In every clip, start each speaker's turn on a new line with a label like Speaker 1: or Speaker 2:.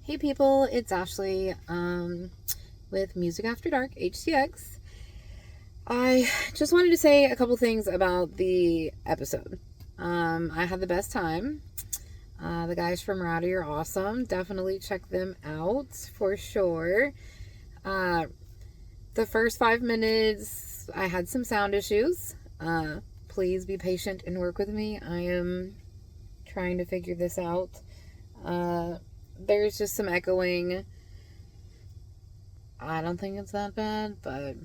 Speaker 1: Hey people, it's Ashley with Music After Dark HCX. I just wanted to say a couple things about the episode. I had the best time. The guys from Rowdy are awesome. Definitely check them out for sure. The first 5 minutes, I had some sound issues. Please be patient and work with me. I am trying to figure this out. There's just some echoing. I don't think it's that bad, but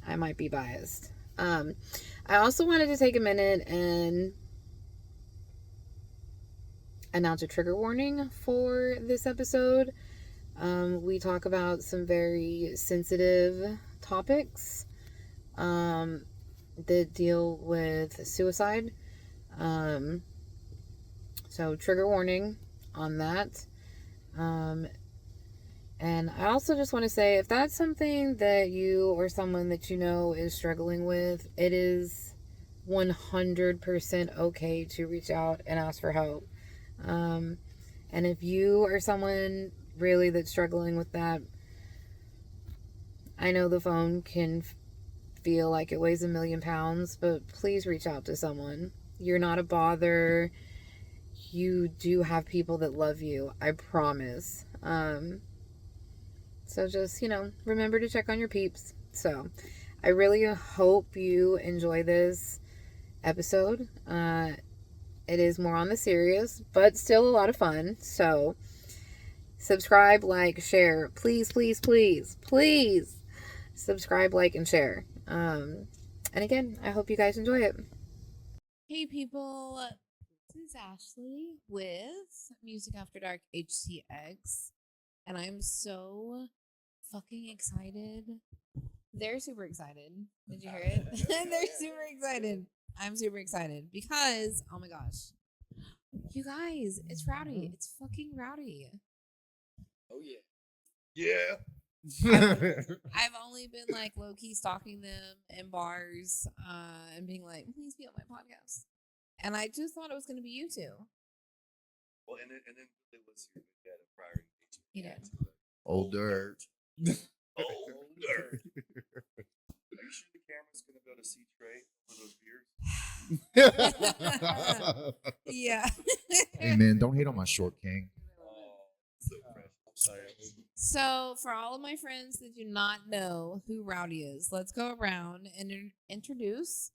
Speaker 1: I might be biased. I also wanted to take a minute and announce a trigger warning for this episode. We talk about some very sensitive topics that deal with suicide. So trigger warning on that. And I also just want to say, if that's something that you or someone that you know is struggling with, it is 100% okay to reach out and ask for help. And if you are someone really that's struggling with that, I know the phone can feel like it weighs 1,000,000 pounds, but please reach out to someone. You're not a bother. You do have people that love you. I promise. So just, remember to check on your peeps. So I really hope you enjoy this episode. It is more on the serious, but still a lot of fun. So subscribe, like, share. Please, please, please, please subscribe, like, and share. And again, I hope you guys enjoy it. Hey people, this is Ashley with Music After Dark HCX. And I'm so fucking excited. They're super excited. Did you hear it? They're super excited. I'm super excited because, oh my gosh. You guys, it's Rowdy. It's fucking Rowdy.
Speaker 2: Oh, yeah. Yeah.
Speaker 1: I've only been like low-key stalking them in bars and being like, please be on my podcast. And I just thought it was going to be you two.
Speaker 2: Well, and then it was your dad a prior engagement.
Speaker 1: He did.
Speaker 3: Old dirt.
Speaker 2: Old dirt. Are you sure the camera's going to be able to see Trey over those beers?
Speaker 1: Yeah.
Speaker 3: Hey man, don't hate on my short king.
Speaker 2: So fresh. I'm sorry.
Speaker 1: So, for all of my friends that do not know who Rowdy is, let's go around and introduce.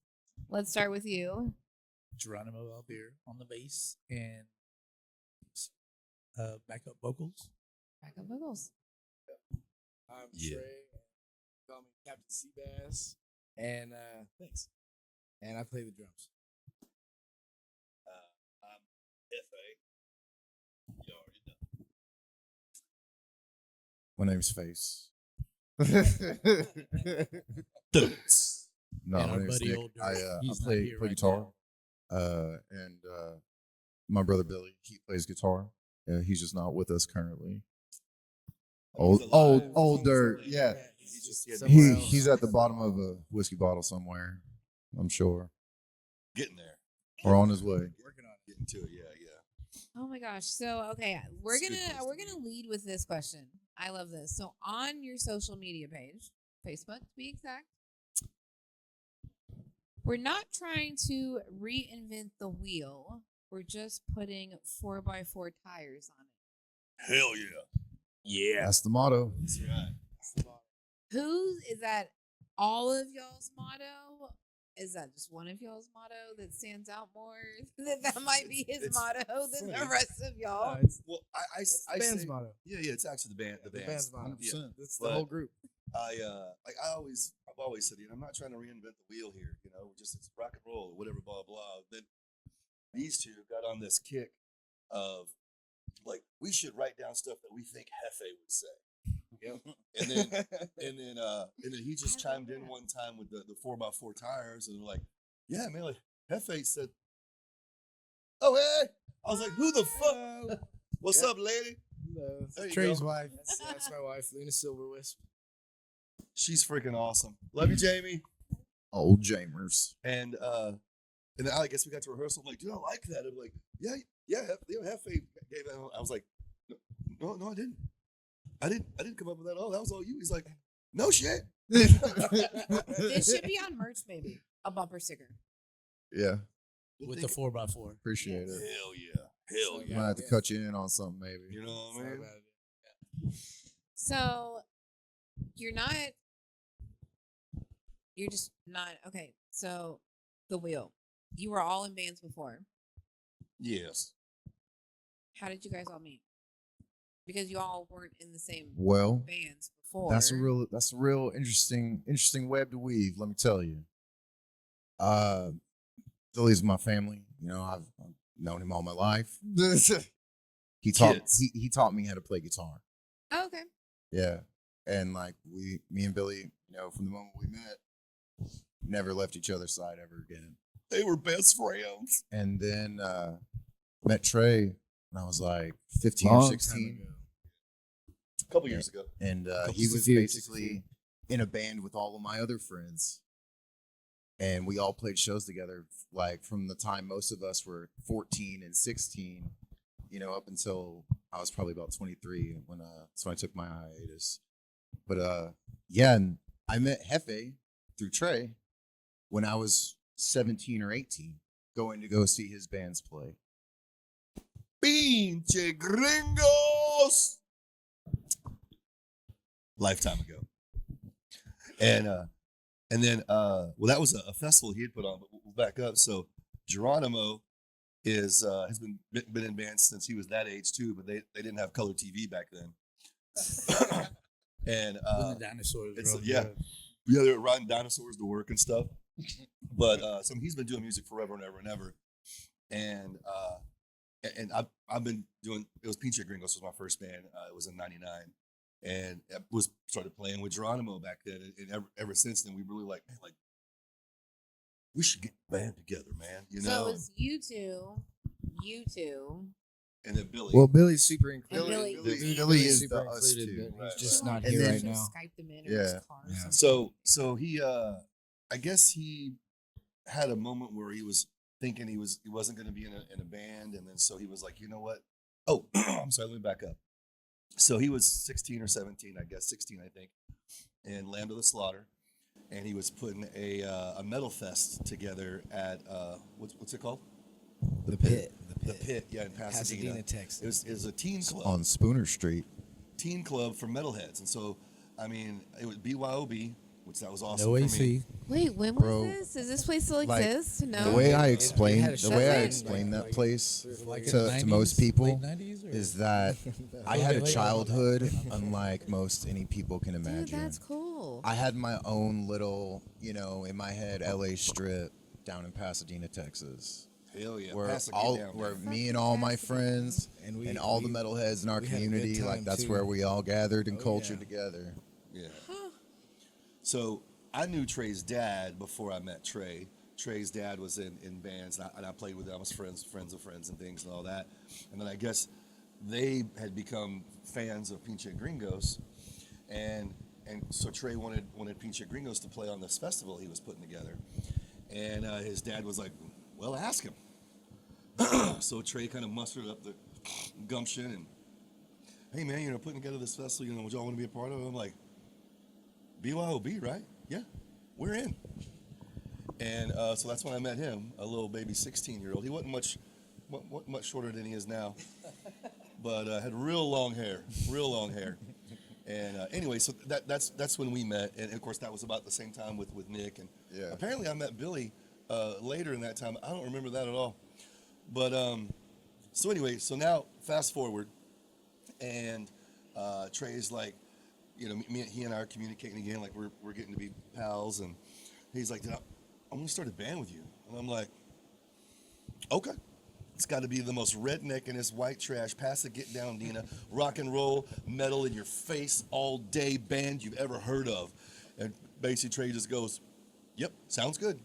Speaker 1: Let's start with you.
Speaker 4: Geronimo Alvear on the bass and backup vocals.
Speaker 1: Backup vocals.
Speaker 5: I'm Trey. Call me Captain Seabass. And thanks. And I play the drums.
Speaker 2: I'm F.A. You already know.
Speaker 3: My name's Face.
Speaker 4: Dudes.
Speaker 3: No,
Speaker 4: And
Speaker 3: my
Speaker 4: our
Speaker 3: name's
Speaker 4: buddy
Speaker 3: Nick.
Speaker 4: Old Dirt.
Speaker 3: I
Speaker 4: He's not
Speaker 3: play
Speaker 4: here right
Speaker 3: guitar. And my brother Billy, he plays guitar. He's just not with us currently. Old dirt. Yeah.
Speaker 2: He's just
Speaker 3: He's at the bottom of a whiskey bottle somewhere, I'm sure.
Speaker 2: getting there.
Speaker 3: Or on his way.
Speaker 2: Working on getting to it. Yeah.
Speaker 1: Oh my gosh. So, okay, we're going to lead with this question. I love this. So, on your social media page, Facebook to be exact, we're not trying to reinvent the wheel. We're just putting 4x4 tires on it.
Speaker 2: Hell yeah.
Speaker 4: Yeah.
Speaker 3: That's the motto.
Speaker 2: That's right.
Speaker 1: Who is that? All of y'all's motto? Is that just one of y'all's motto that stands out more? that might be his
Speaker 2: It's
Speaker 1: motto than the
Speaker 2: funny.
Speaker 1: rest of y'all.
Speaker 2: Well, I
Speaker 5: The band's
Speaker 2: say,
Speaker 5: motto.
Speaker 2: Yeah, it's actually the band's
Speaker 5: motto.
Speaker 2: Yeah.
Speaker 5: It's
Speaker 2: But
Speaker 5: the whole group.
Speaker 2: I've always said, I'm not trying to reinvent the wheel here. Just it's rock and roll or whatever, blah blah. Then these two got on this kick of like we should write down stuff that we think Hefe would say.
Speaker 5: Yep.
Speaker 2: and then he just chimed in one time with the 4x4 tires and like, yeah, man, like Hefe said, oh hey, I was like, who the fuck? What's up, lady?
Speaker 5: Hello.
Speaker 2: There you
Speaker 5: Trey's
Speaker 2: go.
Speaker 5: wife. That's my wife, Luna Silverwisp.
Speaker 2: She's freaking awesome. Love you, Jamie.
Speaker 3: Old Jamers.
Speaker 2: And then I guess we got to rehearsal. I'm like, dude, I like that. I'm like, yeah, Hefe gave that. I was like, no, I didn't. I didn't come up with that. Oh, that was all you. He's like, no shit.
Speaker 1: This should be on merch, maybe. A bumper sticker.
Speaker 3: Yeah,
Speaker 4: With the 4x4.
Speaker 3: appreciate it.
Speaker 2: Hell yeah. Hell yeah.
Speaker 3: Might have to cut you in on something, maybe.
Speaker 2: You know what I mean?
Speaker 1: So you're not. You're just not okay. So the wheel. You were all in bands before.
Speaker 2: Yes.
Speaker 1: How did you guys all meet? Because you all weren't in the same
Speaker 3: Well,
Speaker 1: bands before.
Speaker 3: that's a real interesting web to weave. Let me tell you. Billy's my family. You know, I've known him all my life. he taught me how to play guitar.
Speaker 1: Oh, okay.
Speaker 3: Yeah, and like me and Billy, you know, from the moment we met, never left each other's side ever again.
Speaker 2: They were best friends.
Speaker 3: And then met Trey when I was like 15 or
Speaker 5: Long time
Speaker 3: 16.
Speaker 5: ago.
Speaker 2: A couple years ago.
Speaker 3: And he
Speaker 5: Just a
Speaker 3: was
Speaker 5: few,
Speaker 3: basically in a band with all of my other friends. And we all played shows together, like from the time most of us were 14 and 16, you know, up until I was probably about 23 when I took my hiatus. But yeah, and I met Hefe through Trey when I was 17 or 18, going to go see his bands play.
Speaker 2: Pinche gringos. Lifetime ago. And then well, that was a festival he had put on, but we'll back up. So Geronimo has been in bands since he was that age too, but they didn't have color TV back then. And
Speaker 4: When the dinosaurs
Speaker 2: it's,
Speaker 4: roamed
Speaker 2: yeah.
Speaker 4: the-
Speaker 2: Yeah, they were riding dinosaurs to work and stuff. But so he's been doing music forever and ever and ever. And I've been doing, it was Pinche Gringos was my first band. It was in '99. And I started playing with Geronimo back then. And ever since then, we really like we should get a band together, man. You
Speaker 1: So
Speaker 2: know?
Speaker 1: it was you two.
Speaker 2: And then Billy.
Speaker 5: Well, Billy's super included.
Speaker 1: Billy-
Speaker 3: Billy is
Speaker 5: super
Speaker 3: the us
Speaker 5: included,
Speaker 3: too.
Speaker 5: but
Speaker 2: Right,
Speaker 5: he's just
Speaker 3: right.
Speaker 5: not
Speaker 3: And
Speaker 5: here
Speaker 3: then-
Speaker 5: right now.
Speaker 1: Skype them in
Speaker 3: Yeah.
Speaker 1: or his car or
Speaker 5: Yeah.
Speaker 1: something.
Speaker 2: So he I guess he had a moment where he was thinking he wasn't going to be in a band, and then so he was like, you know what? Oh, I'm sorry, let me back up. So he was 16 or 17, I guess 16, I think, in Land of the Slaughter, and he was putting a metal fest together at what's it called?
Speaker 5: The Pit.
Speaker 2: The Pit, yeah, in Pasadena.
Speaker 5: Pasadena, Texas.
Speaker 2: It was a teen club.
Speaker 3: On Spooner Street.
Speaker 2: Teen club for metalheads, and so I mean it was BYOB, which that was awesome
Speaker 4: No
Speaker 2: for me.
Speaker 4: AC.
Speaker 1: Wait, when was
Speaker 3: Bro,
Speaker 1: this? Does this place still
Speaker 3: like,
Speaker 1: exist? No.
Speaker 3: The way I
Speaker 5: it
Speaker 3: explain
Speaker 5: had a
Speaker 3: the way I
Speaker 1: shutdown,
Speaker 3: explain
Speaker 5: like-
Speaker 3: that
Speaker 5: like
Speaker 3: place
Speaker 5: 3 or 4
Speaker 4: Like
Speaker 5: years
Speaker 4: in
Speaker 5: ago.
Speaker 4: the
Speaker 3: to
Speaker 4: 90s,
Speaker 3: most people
Speaker 4: late 90s, or-
Speaker 3: is that I had a childhood unlike most any people can
Speaker 1: Dude,
Speaker 3: imagine.
Speaker 1: that's cool.
Speaker 3: I had my own little, you know, in my head, LA strip down in Pasadena, Texas,
Speaker 2: Hell yeah,
Speaker 3: where
Speaker 2: Pass it, get
Speaker 3: all
Speaker 2: down,
Speaker 3: where
Speaker 2: man.
Speaker 3: me and all my friends
Speaker 5: And
Speaker 3: and all the metalheads in our
Speaker 5: we had a good
Speaker 3: community, like
Speaker 5: time,
Speaker 3: that's
Speaker 5: too.
Speaker 3: where we all gathered and
Speaker 5: Oh,
Speaker 3: cultured
Speaker 5: yeah.
Speaker 3: together.
Speaker 2: Yeah. So I knew Trey's dad before I met Trey. Trey's dad was in bands, and I played with them. I was friends of friends and things and all that. And then I guess they had become fans of Pinche Gringos, and so Trey wanted Pinche Gringos to play on this festival he was putting together. And his dad was like, "Well, ask him." So Trey kind of mustered up the gumption and, "Hey man, you know, putting together this festival, you know, would y'all want to be a part of it?" I'm like, "BYOB, right? Yeah, we're in." And so that's when I met him, a little baby 16-year-old. He wasn't much shorter than he is now, but had real long hair. And anyway, so that's when we met, and of course that was about the same time with Nick. And
Speaker 3: Yeah.
Speaker 2: apparently I met Billy later in that time. I don't remember that at all. But so anyway, so now fast forward, and Trey's like, you know, he and I are communicating again, like we're getting to be pals, and he's like, I'm gonna start a band with you, and I'm like, okay. It's got to be the most redneck in this white trash, pass it, get down, Nina, rock and roll, metal in your face all day band you've ever heard of. And basically Trey just goes, "Yep, sounds good."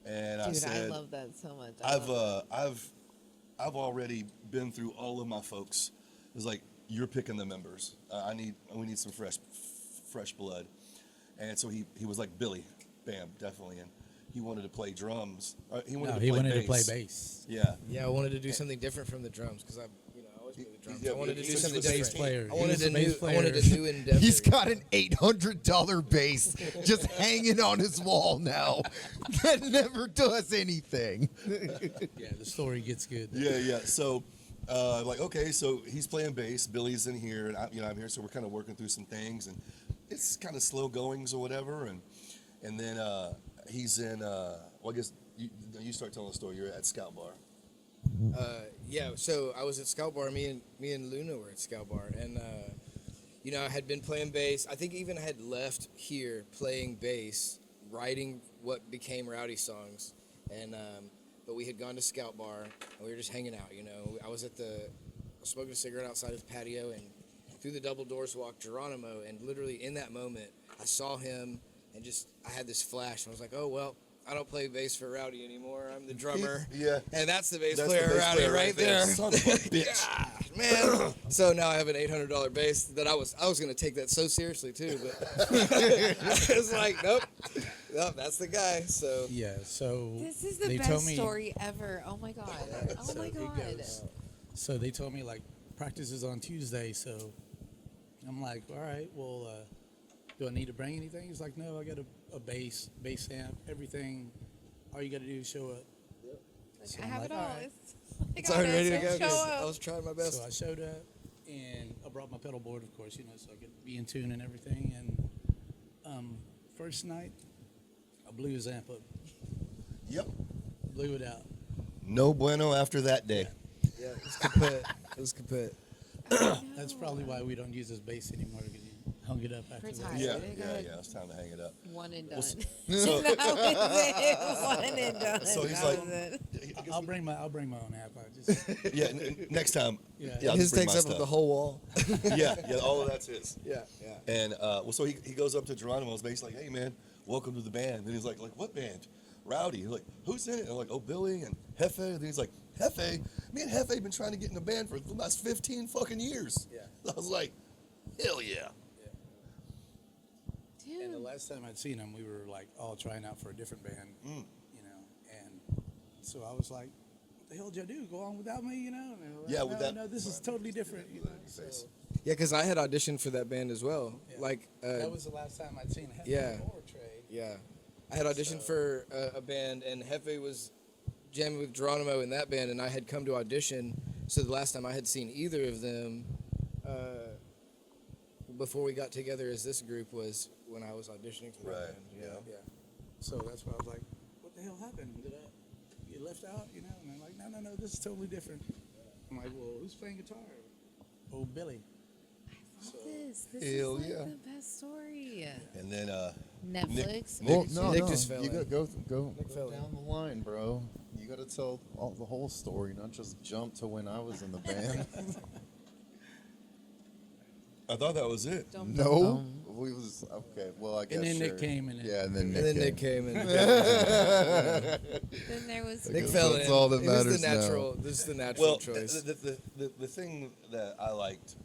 Speaker 2: And I
Speaker 1: Dude,
Speaker 2: said,
Speaker 1: I love that so much.
Speaker 2: I've already been through all of my folks. It's like, you're picking the members. We need some fresh blood. And so he was like, "Billy, bam, definitely." And he wanted to play drums. He wanted to play
Speaker 4: to play bass.
Speaker 2: Yeah.
Speaker 5: Yeah, I wanted to do something different from the drums because I
Speaker 2: Yeah,
Speaker 5: I wanted to
Speaker 2: he
Speaker 5: do
Speaker 2: was
Speaker 5: something
Speaker 2: the bass
Speaker 5: different.
Speaker 4: player.
Speaker 5: I
Speaker 4: He
Speaker 5: wanted
Speaker 4: was
Speaker 5: a
Speaker 4: the bass
Speaker 5: new. I
Speaker 4: player.
Speaker 5: wanted a new endeavor.
Speaker 3: He's got an $800 bass just hanging on his wall now that never does anything.
Speaker 4: Yeah, the story gets good.
Speaker 2: Yeah. So, like, okay, so he's playing bass. Billy's in here, and I'm here. So we're kind of working through some things, and it's kind of slow goings or whatever. And then he's in. Well, I guess you start telling the story. You're at Scout Bar.
Speaker 5: Yeah, so I was at Scout Bar. Me and Luna were at Scout Bar, and I had been playing bass. I think even I had left here playing bass, writing what became Rowdy songs, and but we had gone to Scout Bar and we were just hanging out. I was smoking a cigarette outside his patio, and through the double doors walked Geronimo, and literally in that moment I saw him, and I had this flash, and I was like, oh well. I don't play bass for Rowdy anymore. I'm the drummer.
Speaker 2: Yeah.
Speaker 5: And that's the bass
Speaker 2: That's
Speaker 5: player,
Speaker 2: the bass
Speaker 5: Rowdy,
Speaker 2: player
Speaker 5: right there.
Speaker 2: Son of a bitch.
Speaker 5: Gosh, man. So now I have an $800 bass that I was going to take that so seriously too, but I was like, nope, that's the guy. So
Speaker 4: Yeah, so
Speaker 1: This is the
Speaker 4: they
Speaker 1: best
Speaker 4: told me,
Speaker 1: story ever. Oh my god. Oh
Speaker 4: so
Speaker 1: my
Speaker 4: it
Speaker 1: god.
Speaker 4: goes. So they told me like practice is on Tuesday, so I'm like, all right, well, do I need to bring anything? He's like, no, I got a bass amp, everything. All you got to do is show up. So
Speaker 1: I
Speaker 4: I'm
Speaker 1: have
Speaker 4: like,
Speaker 1: it all.
Speaker 4: all right.
Speaker 5: it's already ready to go.
Speaker 1: Show
Speaker 5: 'cause
Speaker 1: up.
Speaker 5: I was trying my best.
Speaker 4: So I showed up, and I brought my pedal board, of course, so I could be in tune and everything. And first night, I blew his amp up,
Speaker 2: Yep.
Speaker 4: blew it out.
Speaker 2: No bueno after that day.
Speaker 5: Yeah, it was kaput. It was kaput.
Speaker 4: That's probably why we don't use his bass anymore, because he hung it up after
Speaker 1: Retired.
Speaker 4: that.
Speaker 2: Yeah.
Speaker 1: Good.
Speaker 2: It's time to hang it up.
Speaker 1: One and done.
Speaker 2: So-
Speaker 1: that was it. One and done.
Speaker 2: So he's
Speaker 1: That
Speaker 2: like,
Speaker 1: was it.
Speaker 4: I'll bring my own amp. I just
Speaker 2: yeah. Next time.
Speaker 4: Yeah.
Speaker 2: I'll
Speaker 5: His
Speaker 2: just bring
Speaker 5: takes
Speaker 2: my
Speaker 5: up
Speaker 2: stuff.
Speaker 5: the whole wall.
Speaker 2: Yeah. All of that's his.
Speaker 5: Yeah.
Speaker 2: And so he goes up to Geronimo's bass like, hey man, welcome to the band. And he's like what band? Rowdy. He's like, who's in it? And I'm like, oh, Billy and Hefe. And he's like, Hefe? Me and Hefe been trying to get in the band for the last 15 fucking years.
Speaker 5: Yeah.
Speaker 2: I was like, hell yeah.
Speaker 4: And the
Speaker 1: Dude.
Speaker 4: last time I'd seen him, we were like all trying out for a different band,
Speaker 2: Mm.
Speaker 4: and so I was like, "What the hell did you do? Go on without me?" And they were like,
Speaker 2: Yeah,
Speaker 4: no,
Speaker 2: with that-
Speaker 4: no, this is totally different. So,
Speaker 5: Yeah, because I had auditioned for that band as well.
Speaker 4: yeah.
Speaker 5: Like,
Speaker 4: that was the last time I'd seen him.
Speaker 5: yeah.
Speaker 4: Or Trey.
Speaker 5: yeah, I had auditioned for a band, and Hefe was jamming with Geronimo in that band, and I had come to audition. So the last time I had seen either of them, before we got together as this group, was when I was auditioning for that
Speaker 2: Right,
Speaker 5: band.
Speaker 2: yeah.
Speaker 4: So that's why I was like, "What the hell happened? Did I get left out?" And they're like, "No, this is totally different." I'm like, "Well, who's playing guitar?" "Oh, Billy."
Speaker 1: Love this. This
Speaker 2: Hell
Speaker 1: is like
Speaker 2: yeah.
Speaker 1: the best story.
Speaker 2: And then
Speaker 1: Netflix.
Speaker 2: Nick-
Speaker 3: Well, no,
Speaker 5: Nick
Speaker 3: no.
Speaker 5: just fell
Speaker 3: You
Speaker 5: in.
Speaker 3: go
Speaker 5: fell in.
Speaker 3: down the line, bro. You got to tell the whole story, not just jump to when I was in the band.
Speaker 2: I thought that was it.
Speaker 1: Dum, dum,
Speaker 3: No,
Speaker 1: dum.
Speaker 3: we was okay. Well, I guess.
Speaker 4: And then
Speaker 3: sure.
Speaker 4: Nick came, and then
Speaker 3: Yeah, and then
Speaker 5: And then Nick came and
Speaker 1: Then there was
Speaker 5: Nick
Speaker 3: That's
Speaker 5: fell in.
Speaker 3: all that
Speaker 5: It was
Speaker 3: matters
Speaker 5: the
Speaker 3: now.
Speaker 5: natural. This is the natural
Speaker 2: Well,
Speaker 5: choice.
Speaker 2: the thing that I liked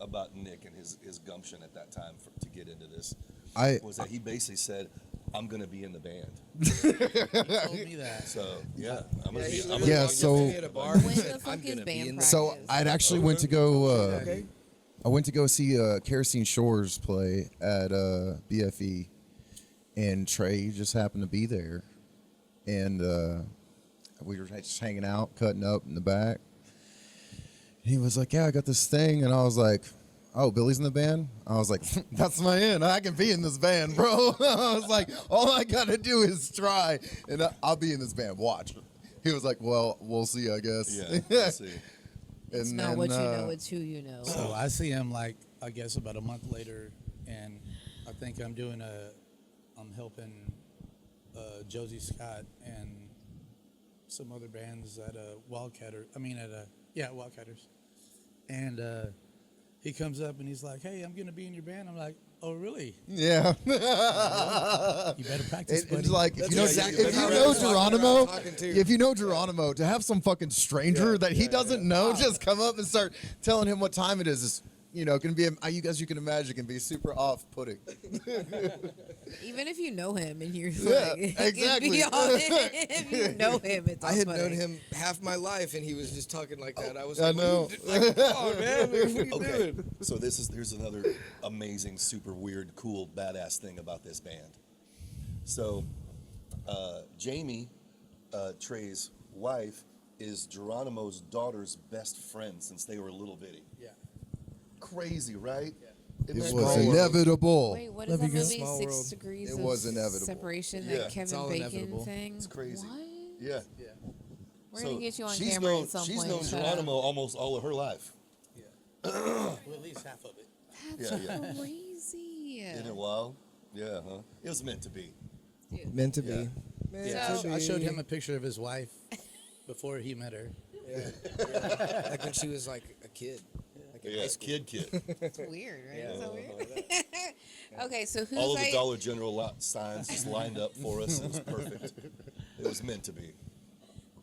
Speaker 2: about Nick and his gumption at that time to get into this was that he basically said, I'm going to be in the band.
Speaker 4: he told me that.
Speaker 2: So, yeah, I'm going to
Speaker 5: he
Speaker 2: be.
Speaker 5: literally
Speaker 3: Yeah,
Speaker 5: walked up to
Speaker 3: so-
Speaker 5: me at a bar
Speaker 1: When
Speaker 5: and
Speaker 1: the
Speaker 5: said,
Speaker 1: fuck
Speaker 5: I'm
Speaker 1: is
Speaker 5: gonna be
Speaker 1: band
Speaker 5: in the
Speaker 1: practice?
Speaker 3: So I'd actually went to go.
Speaker 5: Okay.
Speaker 3: I went to go see Kerosene Shores play at BFE, and Trey just happened to be there, and we were just hanging out, cutting up in the back. He was like, "Yeah, I got this thing," and I was like, "Oh, Billy's in the band?" I was like, "That's my in. I can be in this band, bro." I was like, "All I gotta do is try, and I'll be in this band. Watch." He was like, "Well, we'll see, I guess."
Speaker 2: Yeah, let's see.
Speaker 1: It's
Speaker 3: And
Speaker 1: not
Speaker 3: then,
Speaker 1: what you know, it's who you know.
Speaker 4: So I see him like I guess about a month later, and I think I'm helping Josie Scott and some other bands at Wildcatters, and he comes up and he's like, "Hey, I'm gonna be in your band." I'm like, "Oh, really?
Speaker 3: Yeah.
Speaker 4: You better practice, buddy."
Speaker 3: It's like if you know,
Speaker 5: That's right.
Speaker 3: if you
Speaker 5: That's
Speaker 3: know
Speaker 5: what I'm
Speaker 3: Geronimo,
Speaker 5: talking to.
Speaker 3: if you know Geronimo, to have some fucking stranger that he doesn't know just come up and start telling him what time it is can be, you can imagine, can be super off-putting.
Speaker 1: Even if you know him and you're
Speaker 3: Yeah,
Speaker 1: like,
Speaker 3: exactly.
Speaker 1: if you know him, it's
Speaker 5: I had known
Speaker 1: off-putting.
Speaker 5: him half my life, and he was just talking like that. I was
Speaker 3: I
Speaker 5: like,
Speaker 3: know.
Speaker 5: Like, oh man, what are you
Speaker 2: Okay,
Speaker 5: doing?
Speaker 2: so here's another amazing, super weird, cool, badass thing about this band. So, Jamie, Trey's wife, is Geronimo's daughter's best friend since they were little bitty.
Speaker 4: Yeah.
Speaker 2: Crazy, right?
Speaker 3: It
Speaker 2: Isn't that
Speaker 3: was
Speaker 2: cool?
Speaker 3: inevitable.
Speaker 1: Wait, what is
Speaker 4: Love
Speaker 1: that
Speaker 4: you, girl.
Speaker 1: movie?
Speaker 5: Small
Speaker 1: 6
Speaker 5: world.
Speaker 1: Degrees
Speaker 3: It
Speaker 1: of
Speaker 3: was inevitable.
Speaker 1: Separation,
Speaker 2: Yeah.
Speaker 1: that
Speaker 2: It's
Speaker 1: Kevin
Speaker 5: all
Speaker 1: Bacon
Speaker 5: inevitable.
Speaker 1: thing?
Speaker 2: It's crazy.
Speaker 1: What?
Speaker 2: Yeah.
Speaker 4: Yeah.
Speaker 1: We're gonna get you on
Speaker 2: she's
Speaker 1: camera
Speaker 2: known,
Speaker 1: at some
Speaker 2: she's
Speaker 1: point.
Speaker 2: known
Speaker 1: Shut up.
Speaker 2: Geronimo almost all of her life.
Speaker 4: Yeah. Well, at least half of it.
Speaker 1: That's
Speaker 2: Yeah, yeah.
Speaker 1: crazy.
Speaker 2: Isn't it wild? Yeah, huh? It was meant to be.
Speaker 1: Dude.
Speaker 5: Meant to
Speaker 2: Yeah.
Speaker 5: be. Meant
Speaker 4: Yeah.
Speaker 1: So-
Speaker 4: I showed him a picture of his wife before he met her.
Speaker 5: Yeah. Like when she was like a kid. Like in
Speaker 2: Yeah,
Speaker 5: high school.
Speaker 2: kid.
Speaker 1: It's weird, right?
Speaker 5: Yeah.
Speaker 1: Is that weird? Okay, so who's
Speaker 2: All of the
Speaker 1: I-
Speaker 2: Dollar General signs just lined up for us. It was perfect. It was meant to be.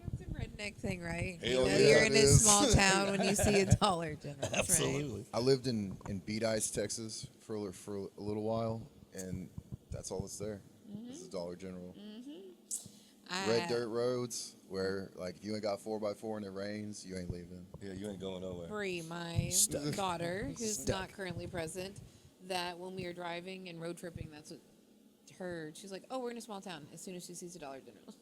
Speaker 1: That's a redneck thing, right?
Speaker 2: Hell yeah,
Speaker 1: you're in
Speaker 3: it
Speaker 1: a
Speaker 3: is.
Speaker 1: small town when you see a Dollar General. Right?
Speaker 2: Absolutely.
Speaker 3: I lived in Beat Ice, Texas for a little while, and that's all that's there. This is Dollar General. Red dirt roads where, like, if you ain't got 4x4 and it rains, you ain't leaving.
Speaker 2: Yeah, you ain't going nowhere.
Speaker 1: Bree, my daughter, who's not currently present, that when we were driving and road tripping, that's what she's like, oh, we're in a small town, as soon as she sees a Dollar General.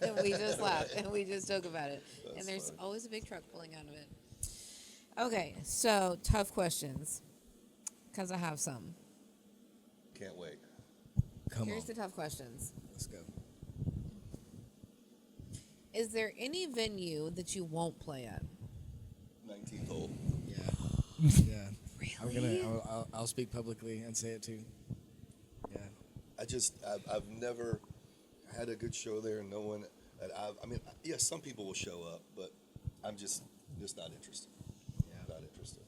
Speaker 1: And we just laugh and we just joke about it. And there's always a big truck pulling out of it. Okay, so tough questions, because I have some.
Speaker 2: Can't wait.
Speaker 5: Come
Speaker 1: Here's
Speaker 5: on.
Speaker 1: the tough questions.
Speaker 5: Let's go.
Speaker 1: Is there any venue that you won't play at?
Speaker 2: 19th hole.
Speaker 5: Yeah. Yeah.
Speaker 1: Really?
Speaker 5: I'll speak publicly and say it too. Yeah.
Speaker 2: I've never had a good show there. No one that I mean, yeah, some people will show up, but I'm just not interested.
Speaker 5: Yeah.
Speaker 2: Not interested.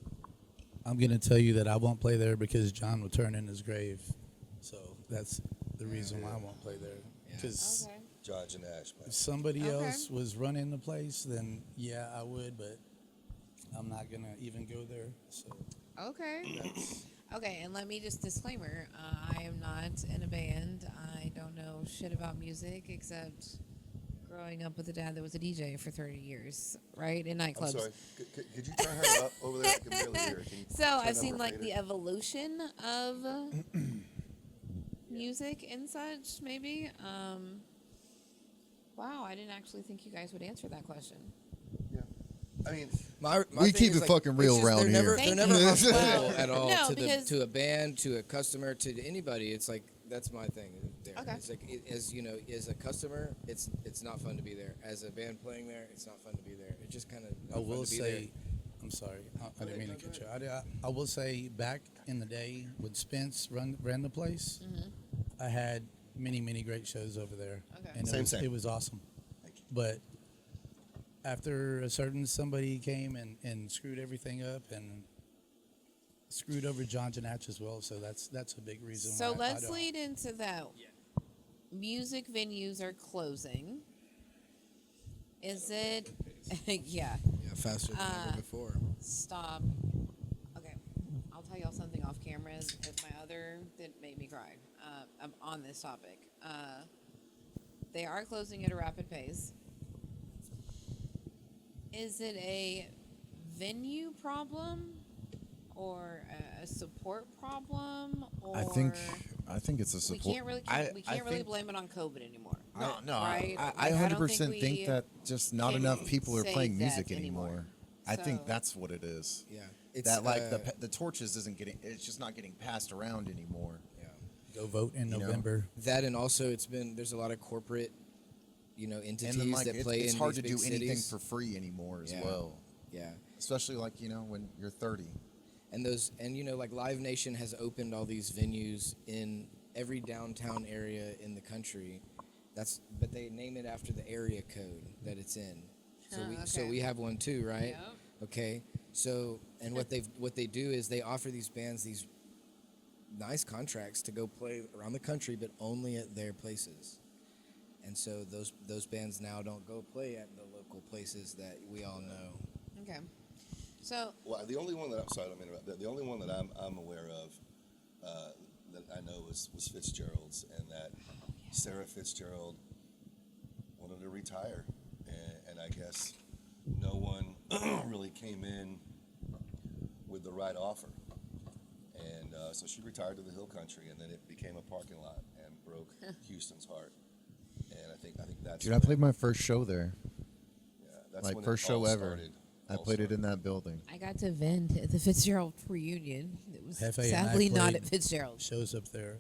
Speaker 4: I'm gonna tell you that I won't play there because John will turn in his grave. So that's the reason why I won't play there.
Speaker 5: Yeah.
Speaker 4: Because
Speaker 1: Okay.
Speaker 2: John Janash, man.
Speaker 4: if somebody
Speaker 1: Okay.
Speaker 4: else was running the place, then yeah, I would. But I'm not gonna even go there. So
Speaker 1: Okay. Okay, and let me just disclaimer, I am not in a band. I don't know shit about music except growing up with a dad that was a DJ for 30 years, right? In
Speaker 2: I'm
Speaker 1: nightclubs.
Speaker 2: sorry. Could you turn her up over there? I can barely hear her. Can you
Speaker 1: So
Speaker 2: turn
Speaker 1: I've
Speaker 2: up
Speaker 1: seen
Speaker 2: her
Speaker 1: like
Speaker 2: fader?
Speaker 1: the evolution of music and such, maybe. Wow, I didn't actually think you guys would answer that question.
Speaker 2: Yeah. I mean,
Speaker 5: My
Speaker 3: We
Speaker 5: thing
Speaker 3: keep
Speaker 5: is,
Speaker 3: it fucking
Speaker 5: it's
Speaker 3: real
Speaker 5: just
Speaker 3: around
Speaker 5: they're never,
Speaker 3: here.
Speaker 5: They're
Speaker 1: Thank
Speaker 5: never
Speaker 1: you.
Speaker 5: hospitable
Speaker 1: Well,
Speaker 5: at all
Speaker 1: no,
Speaker 5: to
Speaker 1: because-
Speaker 5: to a band, to a customer, to anybody. It's like that's my thing. There.
Speaker 1: Okay.
Speaker 5: It's like as you know, as a customer, it's not fun to be there. As a band playing there, it's not fun to be there. It just kind of.
Speaker 4: I will say, I'm sorry, I didn't mean to cut you. I will say, back in the day when Spence ran the place, I had many great shows over there,
Speaker 1: Okay.
Speaker 4: and
Speaker 2: Same.
Speaker 4: it was awesome.
Speaker 2: Thank you.
Speaker 4: But after a certain somebody came and screwed everything up and screwed over John Janach as well, so that's a big reason.
Speaker 1: So
Speaker 4: why
Speaker 1: let's
Speaker 4: I don't.
Speaker 1: lead into that. Music venues are closing. Is it? Yeah.
Speaker 5: Yeah, faster than ever before.
Speaker 1: Stop. Okay. I'll tell y'all something off camera. If my other that made me cry. I'm on this topic. They are closing at a rapid pace. Is it a venue problem or a support problem? Or
Speaker 3: I think it's a
Speaker 1: we
Speaker 3: support.
Speaker 1: can't really
Speaker 3: I
Speaker 1: really
Speaker 3: think-
Speaker 1: blame it on COVID anymore.
Speaker 3: No,
Speaker 1: Right?
Speaker 3: I
Speaker 1: Like, I don't
Speaker 3: 100%
Speaker 1: think
Speaker 3: think
Speaker 1: we
Speaker 3: that just not
Speaker 1: can
Speaker 3: enough people are
Speaker 1: say
Speaker 3: playing
Speaker 1: that
Speaker 3: music
Speaker 1: anymore.
Speaker 3: anymore. I think
Speaker 1: So-
Speaker 3: that's what it is.
Speaker 5: Yeah.
Speaker 3: That like the torches isn't getting. It's just not getting passed around anymore.
Speaker 5: Yeah.
Speaker 4: Go vote in
Speaker 3: You know?
Speaker 4: November.
Speaker 5: That and also there's a lot of corporate, entities
Speaker 3: And then like
Speaker 5: that play
Speaker 3: it's
Speaker 5: in
Speaker 3: hard to
Speaker 5: these
Speaker 3: do
Speaker 5: big
Speaker 3: anything
Speaker 5: cities.
Speaker 3: for free anymore as
Speaker 5: Yeah.
Speaker 3: well.
Speaker 5: Yeah.
Speaker 3: Especially like when you're 30.
Speaker 5: And like Live Nation has opened all these venues in every downtown area in the country. But they name it after the area code that it's in. So
Speaker 1: okay.
Speaker 5: we have one too, right?
Speaker 1: Yep.
Speaker 5: Okay. So what they do is they offer these bands these nice contracts to go play around the country, but only at their places. And so those bands now don't go play at the local places that we all know.
Speaker 1: Okay. So
Speaker 2: Well, the only one that I'm sorry, I don't mean to interrupt. The only one that I'm aware of that I know was Fitzgerald's, and that Sarah Fitzgerald wanted to retire, and I guess no one really came in with the right offer, and so she retired to the Hill Country, and then it became a parking lot and broke Houston's heart, and I think that's
Speaker 3: Dude, I
Speaker 2: when-
Speaker 3: played my first show there.
Speaker 2: yeah, that's
Speaker 3: Like
Speaker 2: when
Speaker 3: first
Speaker 2: it
Speaker 3: show
Speaker 2: all
Speaker 3: ever.
Speaker 2: started.
Speaker 3: I
Speaker 2: All
Speaker 3: played it
Speaker 2: started.
Speaker 3: in that building.
Speaker 1: I got to vend at the Fitzgerald reunion. It was
Speaker 4: Hefe and I
Speaker 1: sadly not
Speaker 4: played
Speaker 1: at Fitzgerald.
Speaker 4: Shows up there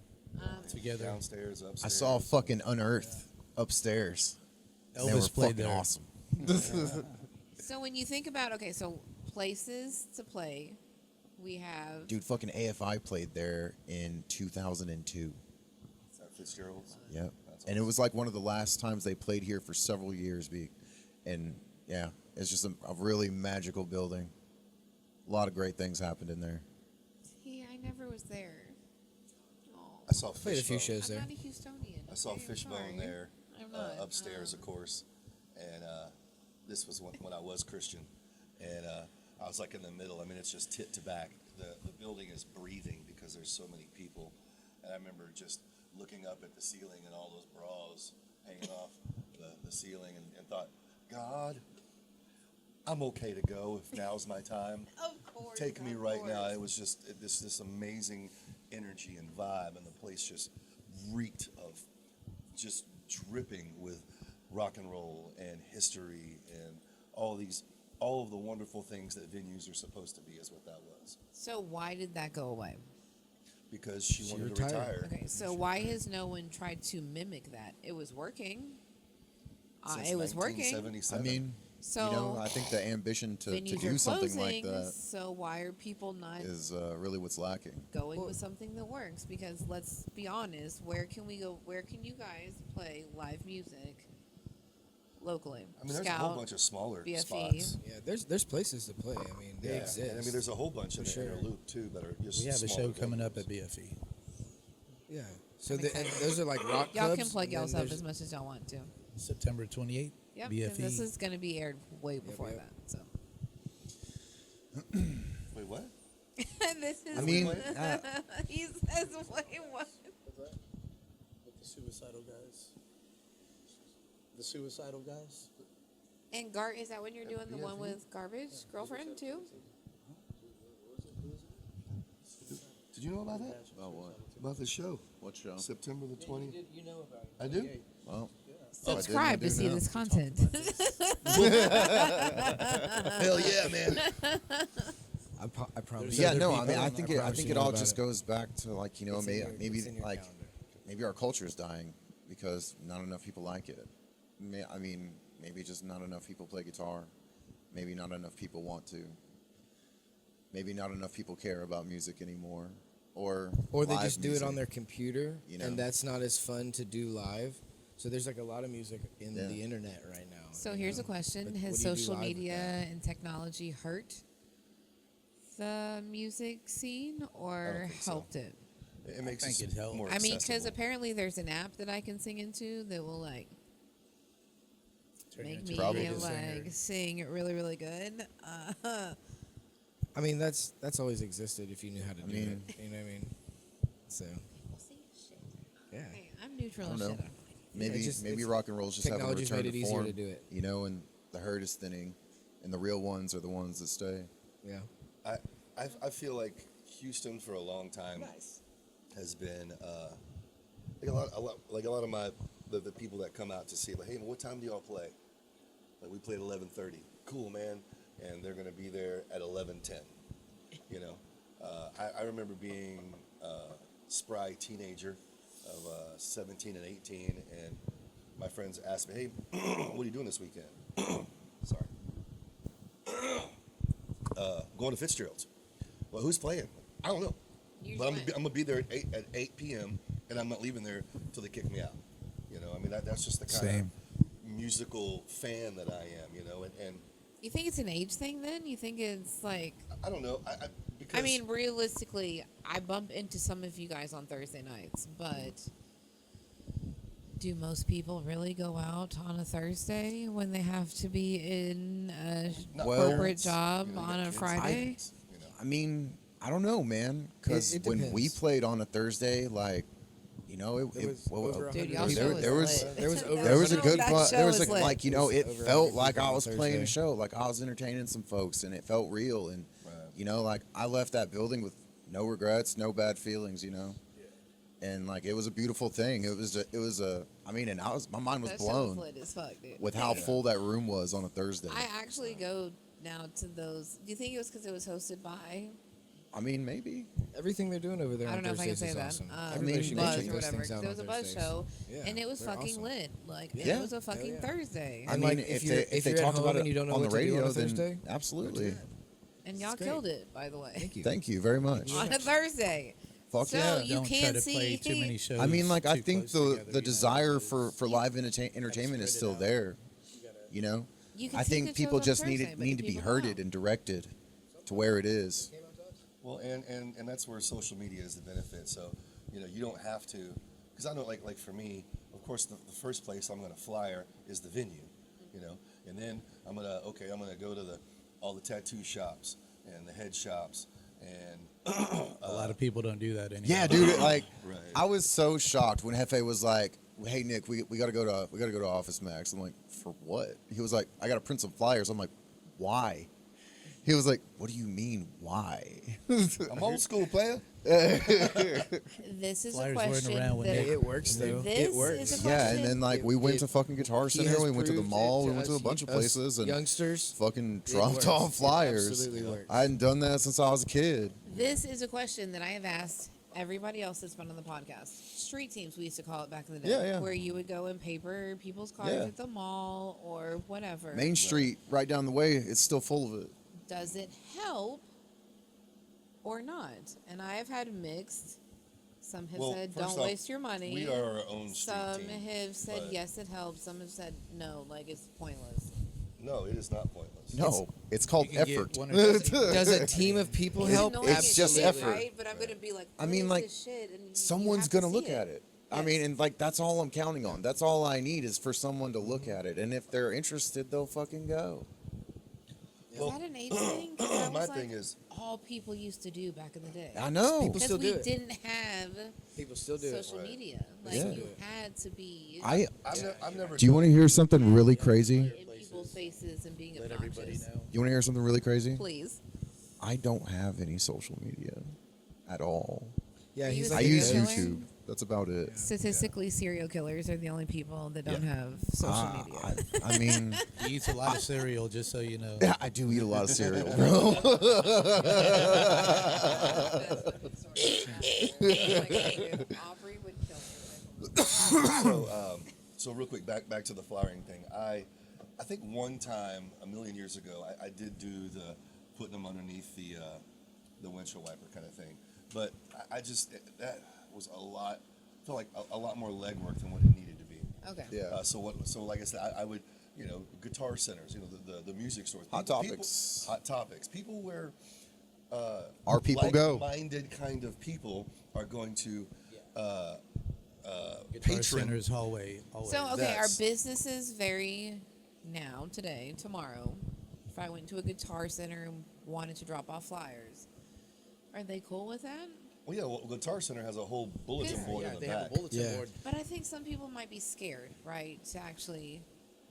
Speaker 4: together.
Speaker 2: Downstairs, upstairs.
Speaker 3: I saw fucking Unearth upstairs. They were
Speaker 4: Elvis played
Speaker 3: fucking
Speaker 4: there.
Speaker 3: awesome.
Speaker 1: So when you think about so places to play, we have
Speaker 3: Dude, fucking AFI played there in 2002.
Speaker 2: At Fitzgerald's.
Speaker 3: Yep.
Speaker 2: That's
Speaker 3: And it
Speaker 2: awesome.
Speaker 3: was like one of the last times they played here for several years. And yeah, it's just a really magical building. A lot of great things happened in there.
Speaker 1: See, I never was there. Oh,
Speaker 2: I saw
Speaker 5: Played a few
Speaker 2: Fishbone.
Speaker 5: shows
Speaker 1: I'm
Speaker 5: there.
Speaker 1: not a Houstonian.
Speaker 2: I saw
Speaker 1: okay? I'm
Speaker 2: Fishbone
Speaker 1: sorry.
Speaker 2: there
Speaker 1: I'm not.
Speaker 2: upstairs, of course, and this was when I was Christian, and I was like in the middle. I mean, it's just tit to back. The building is breathing because there's so many people, and I remember just looking up at the ceiling and all those bras hanging off the ceiling, and thought, God, I'm okay to go if now's my time.
Speaker 1: Of course.
Speaker 2: Take me
Speaker 1: of
Speaker 2: right now.
Speaker 1: course.
Speaker 2: It was just this amazing energy and vibe, and the place just reeked of just dripping with rock and roll and history and all of the wonderful things that venues are supposed to be is what that was.
Speaker 1: So why did that go away?
Speaker 2: Because she wanted
Speaker 5: retired.
Speaker 2: to retire.
Speaker 1: Okay, so why has no one tried to mimic that? It was working.
Speaker 2: Since
Speaker 1: It was working.
Speaker 2: 1977.
Speaker 3: I mean,
Speaker 1: So
Speaker 3: you know, I think the ambition to
Speaker 1: venues
Speaker 3: do
Speaker 1: are
Speaker 3: something
Speaker 1: closing.
Speaker 3: like that
Speaker 1: So why are people not
Speaker 3: is really what's lacking.
Speaker 1: going with something that works? Because let's be honest, where can we go? Where can you guys play live music locally?
Speaker 2: I mean, there's a
Speaker 1: Scout,
Speaker 2: whole bunch of smaller
Speaker 1: BFE.
Speaker 2: spots.
Speaker 5: Yeah, there's places to play. I mean, they
Speaker 2: Yeah,
Speaker 5: exist.
Speaker 2: and I mean, there's a whole bunch in
Speaker 5: For
Speaker 2: the inner
Speaker 5: sure.
Speaker 2: loop too that are just.
Speaker 4: We have a
Speaker 2: smaller
Speaker 4: show coming up
Speaker 2: venues.
Speaker 4: at BFE.
Speaker 5: Yeah. So and those are like rock
Speaker 1: Y'all
Speaker 5: clubs.
Speaker 1: can plug
Speaker 5: and then
Speaker 1: y'all up
Speaker 5: there's-
Speaker 1: as much as y'all want to.
Speaker 4: September 28th.
Speaker 1: Yep,
Speaker 4: BFE.
Speaker 1: 'cause this is going to be aired way before
Speaker 5: yep.
Speaker 1: that. So
Speaker 2: Wait, what?
Speaker 1: this is.
Speaker 3: I mean,
Speaker 1: he says, "Wait, what?"
Speaker 4: With the suicidal guys. The suicidal guys.
Speaker 1: And Gart, is that when you're doing the one
Speaker 2: BFE?
Speaker 1: with Garbage Girlfriend too?
Speaker 2: Did you know about that?
Speaker 3: Oh, what?
Speaker 2: About the show?
Speaker 3: What show?
Speaker 2: September the 20th.
Speaker 5: You know about it.
Speaker 2: I do.
Speaker 3: Well,
Speaker 1: Subscribe to
Speaker 3: do
Speaker 1: see
Speaker 3: now.
Speaker 1: this content.
Speaker 2: Hell yeah, man.
Speaker 5: I promise.
Speaker 4: There's
Speaker 3: yeah,
Speaker 4: other
Speaker 3: no, I
Speaker 4: people-
Speaker 3: mean, I
Speaker 5: I
Speaker 3: think it
Speaker 5: promise you
Speaker 3: all
Speaker 5: know about
Speaker 3: just
Speaker 5: it.
Speaker 3: goes back to like, you know,
Speaker 5: It's in
Speaker 3: maybe
Speaker 5: your
Speaker 3: like
Speaker 5: calendar.
Speaker 3: maybe our culture is dying because not enough people like it. I mean, maybe just not enough people play guitar. Maybe not enough people want to. Maybe not enough people care about music anymore. Or
Speaker 5: Or they
Speaker 3: live
Speaker 5: just do it
Speaker 3: music.
Speaker 5: on their computer,
Speaker 3: You know?
Speaker 5: and that's not as fun to do live. So there's like a lot of music in
Speaker 3: Yeah.
Speaker 5: the internet right now.
Speaker 1: So
Speaker 5: you
Speaker 1: here's
Speaker 5: know?
Speaker 1: a question:
Speaker 5: But
Speaker 1: has
Speaker 5: what do you do
Speaker 1: social
Speaker 5: live with
Speaker 1: media
Speaker 5: that?
Speaker 1: and technology hurt the music scene or
Speaker 2: think so.
Speaker 1: helped it?
Speaker 2: It makes
Speaker 4: think
Speaker 2: us
Speaker 4: it helped.
Speaker 2: more
Speaker 1: I mean, because
Speaker 2: accessible.
Speaker 1: apparently there's an app that I can sing into that will like
Speaker 4: Turn
Speaker 1: make
Speaker 4: into
Speaker 1: me
Speaker 4: a
Speaker 3: Probably
Speaker 4: great singer.
Speaker 1: like sing really, really good.
Speaker 5: I mean, that's always existed if you knew how to do
Speaker 3: mean-
Speaker 5: it. You know what I mean? So yeah.
Speaker 1: Hey, I'm neutral
Speaker 3: I
Speaker 1: and
Speaker 3: don't
Speaker 1: shit.
Speaker 3: know. Maybe
Speaker 5: it's just-
Speaker 3: maybe
Speaker 5: it's-
Speaker 3: rock and roll's just having a
Speaker 5: technology's
Speaker 3: return
Speaker 5: made
Speaker 3: to
Speaker 5: it easier
Speaker 3: form,
Speaker 5: to do it.
Speaker 3: You know, and the herd is thinning, and the real ones are the ones that stay.
Speaker 5: Yeah.
Speaker 2: I feel like Houston for a long time has been like a lot of my the people that come out to see, like, hey, what time do y'all play? Like, we play at 11:30. Cool, man. And they're gonna be there at 11:10. You know, I remember being a spry teenager of 17 and 18, and my friends asked me, hey, what are you doing this weekend? Sorry. Going to Fitzgerald's. Well, who's playing? I don't know.
Speaker 1: You
Speaker 2: But I'm
Speaker 1: went.
Speaker 2: gonna be there at 8 p.m. and I'm not leaving there till they kick me out. You know, I mean that's just the kind
Speaker 4: Same.
Speaker 2: of musical fan that I am. You know, and
Speaker 1: You think it's an age thing then? You think it's like,
Speaker 2: I don't know. Because
Speaker 1: I mean, realistically, I bump into some of you guys on Thursday nights, but Do most people really go out on a Thursday when they have to be in a
Speaker 2: Not
Speaker 3: Well,
Speaker 1: corporate
Speaker 2: parents,
Speaker 1: job
Speaker 2: you know, you
Speaker 1: on
Speaker 2: got
Speaker 1: a
Speaker 2: kids,
Speaker 1: Friday?
Speaker 2: kids, you know.
Speaker 3: I mean, I don't know, man. Because
Speaker 5: It
Speaker 3: when we
Speaker 5: depends.
Speaker 3: played on a Thursday, like,
Speaker 5: There was over
Speaker 1: Dude,
Speaker 5: 100
Speaker 1: y'all
Speaker 3: there-
Speaker 1: show was
Speaker 3: there was-
Speaker 1: lit.
Speaker 5: there was over
Speaker 3: there was a
Speaker 5: 100
Speaker 3: good
Speaker 1: That
Speaker 3: part.
Speaker 1: show
Speaker 3: There was
Speaker 1: was
Speaker 3: a,
Speaker 1: lit.
Speaker 3: like, you know,
Speaker 5: It
Speaker 3: it
Speaker 5: was over
Speaker 3: felt
Speaker 5: 100
Speaker 3: like
Speaker 5: people
Speaker 3: I
Speaker 5: on
Speaker 3: was playing a
Speaker 5: Thursday.
Speaker 3: show. Like I was entertaining some folks, and it felt real. And
Speaker 2: Right.
Speaker 3: you know, like I left that building with no regrets, no bad feelings. You know, and like it was a beautiful thing. It was a. I mean, and my mind was
Speaker 1: That show was
Speaker 3: blown
Speaker 1: lit as fuck, dude.
Speaker 3: with how full that room was on a Thursday.
Speaker 1: I actually go now to those. Do you think it was because it was hosted by?
Speaker 3: I mean, maybe.
Speaker 5: Everything they're doing over there
Speaker 1: I
Speaker 5: on
Speaker 1: don't know if I can
Speaker 5: Thursdays
Speaker 1: say
Speaker 5: is
Speaker 1: that.
Speaker 5: awesome.
Speaker 3: I
Speaker 5: Everybody
Speaker 3: mean,
Speaker 5: should go
Speaker 1: Buzz
Speaker 5: check
Speaker 1: or
Speaker 5: those
Speaker 1: whatever.
Speaker 5: things out
Speaker 1: There
Speaker 5: on
Speaker 1: was a Buzz
Speaker 5: Thursdays.
Speaker 1: show,
Speaker 5: Yeah,
Speaker 1: and it was
Speaker 5: they're
Speaker 1: fucking
Speaker 5: awesome.
Speaker 1: lit. Like
Speaker 3: Yeah.
Speaker 1: it was a fucking
Speaker 5: yeah.
Speaker 1: Thursday,
Speaker 3: I
Speaker 5: And,
Speaker 3: mean,
Speaker 5: like,
Speaker 3: if
Speaker 5: you're-
Speaker 3: they
Speaker 5: if you're at
Speaker 3: talked
Speaker 5: home
Speaker 3: about
Speaker 5: and
Speaker 3: it
Speaker 5: you don't know
Speaker 3: on the
Speaker 5: what to do on
Speaker 3: radio,
Speaker 5: a
Speaker 3: then
Speaker 5: Thursday,
Speaker 3: absolutely.
Speaker 1: and y'all
Speaker 5: It's great.
Speaker 1: killed it. By the way,
Speaker 5: Thank you.
Speaker 3: Thank you very much.
Speaker 1: on a Thursday.
Speaker 3: Fuck
Speaker 1: So
Speaker 3: yeah.
Speaker 1: you
Speaker 4: Don't try
Speaker 1: can't
Speaker 4: to play
Speaker 1: see.
Speaker 4: too many shows.
Speaker 3: I mean, like I
Speaker 4: too
Speaker 3: think
Speaker 4: close
Speaker 3: the
Speaker 4: together,
Speaker 3: the
Speaker 4: you know,
Speaker 3: desire
Speaker 4: because
Speaker 3: for live entertainment is
Speaker 4: spread it
Speaker 3: still
Speaker 4: out.
Speaker 3: there.
Speaker 4: you gotta-
Speaker 3: You know,
Speaker 1: You can
Speaker 3: I
Speaker 1: see
Speaker 3: think
Speaker 1: good
Speaker 3: people
Speaker 1: shows on
Speaker 3: just
Speaker 1: Thursday, but
Speaker 3: need to be
Speaker 1: people don't
Speaker 3: herded
Speaker 1: know.
Speaker 3: and directed to where it is.
Speaker 2: Well, and that's where social media is the benefit. So, you know, you don't have to, because I know, like for me, of course, the first place I'm going to flyer is the venue, you know, and then I'm gonna go to all the tattoo shops and the head shops and
Speaker 4: A lot of people don't do that anymore.
Speaker 3: Yeah, dude. Like,
Speaker 2: Right.
Speaker 3: I was so shocked when Hefe was like, "Hey, Nick, we gotta go to Office Max." I'm like, "For what?" He was like, "I gotta print some flyers." I'm like, "Why?" He was like, "What do you mean, why?"
Speaker 2: I'm old school player.
Speaker 1: This is
Speaker 4: Flyers
Speaker 1: a
Speaker 4: weren't
Speaker 1: question
Speaker 4: around when
Speaker 1: that
Speaker 4: they-
Speaker 5: It works though.
Speaker 1: This
Speaker 5: It works.
Speaker 1: is a
Speaker 3: Yeah,
Speaker 1: question.
Speaker 3: and then like we went to fucking Guitar
Speaker 5: He
Speaker 3: Center,
Speaker 5: has
Speaker 3: we went to the
Speaker 5: proved
Speaker 3: mall,
Speaker 5: it
Speaker 3: we went to a
Speaker 5: us-
Speaker 3: bunch of
Speaker 5: us
Speaker 3: places, and
Speaker 5: youngsters.
Speaker 3: fucking
Speaker 5: It
Speaker 3: dropped
Speaker 5: works.
Speaker 3: off
Speaker 5: It
Speaker 3: flyers.
Speaker 5: absolutely works.
Speaker 3: I hadn't done that since I was a kid.
Speaker 1: This is a question that I have asked everybody else that's been on the podcast. Street teams, we used to call it back in the day.
Speaker 3: Yeah, yeah.
Speaker 1: Where you would go and paper people's cars
Speaker 3: Yeah.
Speaker 1: at the mall or whatever.
Speaker 3: Main Street, right down the way, it's still full of it.
Speaker 1: Does it help or not? And I have had mixed. Some have
Speaker 2: Well,
Speaker 1: said,
Speaker 2: first
Speaker 1: don't
Speaker 2: off,
Speaker 1: waste your money.
Speaker 2: We are our own street
Speaker 1: Some
Speaker 2: team.
Speaker 1: have said,
Speaker 2: but
Speaker 1: yes, it helps. Some have said, no, like it's pointless.
Speaker 2: No, it is not pointless.
Speaker 3: No, it's called
Speaker 4: You can get
Speaker 3: effort.
Speaker 4: one or two people.
Speaker 5: Does a team of people
Speaker 1: It's
Speaker 5: help?
Speaker 1: annoying as
Speaker 3: It's just
Speaker 1: shit,
Speaker 3: effort.
Speaker 1: right? But I'm going to be like,
Speaker 3: I
Speaker 1: what
Speaker 3: mean,
Speaker 1: is
Speaker 3: like,
Speaker 1: this shit? And you
Speaker 3: Someone's
Speaker 1: have to
Speaker 3: gonna
Speaker 1: see
Speaker 3: look at it. I mean, and like that's all I'm counting on. That's all I need is for someone to look at it, and if they're interested, they'll fucking go.
Speaker 1: Is
Speaker 2: Well,
Speaker 1: that an age thing? 'Cause that
Speaker 2: my
Speaker 1: was like
Speaker 2: thing is-
Speaker 1: all people used to do back in the day.
Speaker 3: I know.
Speaker 5: People
Speaker 1: Because
Speaker 5: still
Speaker 1: we
Speaker 5: do it.
Speaker 1: didn't have
Speaker 5: People still do
Speaker 1: social
Speaker 2: Right.
Speaker 1: media. Like
Speaker 3: Yeah.
Speaker 1: you had to be
Speaker 2: I've never.
Speaker 3: Do you want to hear something really crazy?
Speaker 1: in people's faces and being
Speaker 4: Let everybody
Speaker 1: obnoxious.
Speaker 4: know.
Speaker 3: You want to hear something really crazy?
Speaker 1: Please.
Speaker 3: I don't have any social media at all.
Speaker 5: Yeah,
Speaker 1: You
Speaker 5: he's
Speaker 1: use
Speaker 5: like
Speaker 3: I
Speaker 5: a
Speaker 3: use
Speaker 1: Serial
Speaker 5: ghost.
Speaker 1: killer?
Speaker 3: YouTube. That's about it.
Speaker 1: Statistically, serial killers are the only people that don't have social media.
Speaker 3: I mean,
Speaker 4: He eats a lot of cereal, just so you know.
Speaker 3: yeah, I do eat a lot of cereal, bro.
Speaker 1: Aubrey would kill me.
Speaker 2: So real quick, back to the flyering thing. I think one time a million years ago, I did do the putting them underneath the windshield wiper kind of thing, but I just that was a lot. Felt like a lot more legwork than what it needed to be.
Speaker 1: Okay.
Speaker 3: Yeah.
Speaker 2: So like I said, I would, you know, guitar centers, you know, the music stores.
Speaker 3: Hot Topics.
Speaker 2: Hot topics. People where
Speaker 3: Our people go.
Speaker 2: like-minded kind of people are going to
Speaker 4: Guitar
Speaker 2: patron.
Speaker 4: Center's hallway. Always.
Speaker 1: So, okay,
Speaker 2: That's-
Speaker 1: our businesses vary now, today, tomorrow. If I went to a guitar center and wanted to drop off flyers, are they cool with that?
Speaker 2: Well, yeah, well, Guitar Center has a whole bulletin
Speaker 1: Yeah,
Speaker 2: board
Speaker 4: yeah,
Speaker 2: in the
Speaker 4: they
Speaker 2: back.
Speaker 4: have a bulletin
Speaker 5: Yeah.
Speaker 4: board.
Speaker 1: But I think some people might be scared, right, to actually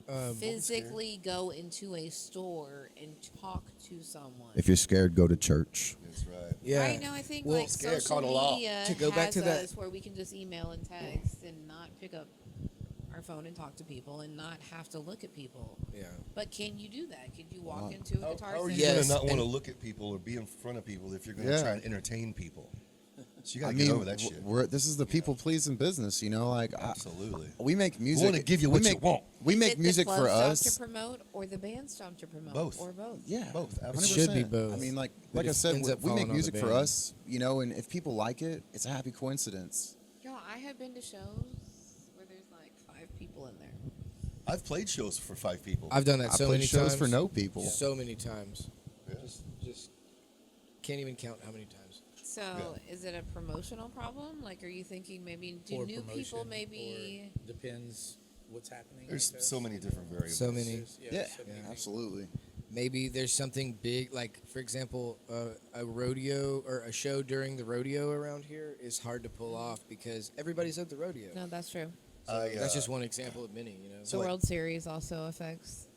Speaker 5: Um,
Speaker 1: physically go into a store and talk to someone.
Speaker 3: If you're scared, go to church.
Speaker 2: That's right.
Speaker 5: yeah.
Speaker 1: Right now, I think
Speaker 5: Well,
Speaker 1: like
Speaker 2: scared,
Speaker 1: social
Speaker 2: caught a law.
Speaker 1: media
Speaker 5: To go back
Speaker 1: has
Speaker 5: to that-
Speaker 1: us where we can just email and text and not pick up our phone and talk to people and not have to look at people.
Speaker 5: Yeah.
Speaker 1: But can you do that? Could you walk into a
Speaker 2: How,
Speaker 1: guitar
Speaker 2: how are
Speaker 1: center?
Speaker 2: you
Speaker 5: Yes,
Speaker 2: going to not want to
Speaker 5: and-
Speaker 2: look at people or be in front of people if you're going to
Speaker 3: Yeah.
Speaker 2: try and entertain people? So you got
Speaker 3: I
Speaker 2: to
Speaker 3: mean,
Speaker 2: get over that shit.
Speaker 3: this is the people pleasing business, you know. Like,
Speaker 2: Absolutely.
Speaker 3: we make music.
Speaker 2: wanna give you what
Speaker 3: we
Speaker 2: you
Speaker 3: make,
Speaker 2: want.
Speaker 3: We
Speaker 1: Is
Speaker 3: make
Speaker 1: it the
Speaker 3: music
Speaker 1: club's
Speaker 3: for
Speaker 1: job
Speaker 3: us.
Speaker 1: to promote or the band's job to promote?
Speaker 2: Both.
Speaker 1: Or both.
Speaker 3: Yeah,
Speaker 2: Both,
Speaker 5: It
Speaker 2: absolutely.
Speaker 5: should be
Speaker 3: 100%.
Speaker 5: both.
Speaker 3: I mean, like
Speaker 5: But
Speaker 3: I
Speaker 5: it
Speaker 3: said,
Speaker 5: ends up
Speaker 3: we make
Speaker 5: falling on the
Speaker 3: music for
Speaker 5: band.
Speaker 3: us, you know, and if people like it, it's a happy coincidence.
Speaker 1: Y'all, I have been to shows where there's like 5 people in there.
Speaker 2: I've played shows for 5 people.
Speaker 5: I've done that
Speaker 3: I
Speaker 5: so
Speaker 3: played
Speaker 5: many
Speaker 3: shows
Speaker 5: times.
Speaker 3: for no people.
Speaker 5: So many times.
Speaker 2: Yeah.
Speaker 5: Just can't even count how many times.
Speaker 1: So, is it a promotional problem? Like, are you thinking maybe do
Speaker 4: Or
Speaker 1: new people
Speaker 4: promotion,
Speaker 1: maybe?
Speaker 4: or depends what's happening. I
Speaker 2: There's
Speaker 4: guess.
Speaker 2: so many different variables.
Speaker 5: So many.
Speaker 4: There's-
Speaker 3: Yeah,
Speaker 4: so many things.
Speaker 3: absolutely.
Speaker 5: Maybe there's something big, like for example, a rodeo or a show during the rodeo around here is hard to pull off because everybody's at the rodeo.
Speaker 1: No, that's true.
Speaker 5: So that's just one example of many. You know,
Speaker 1: The World Series also affects.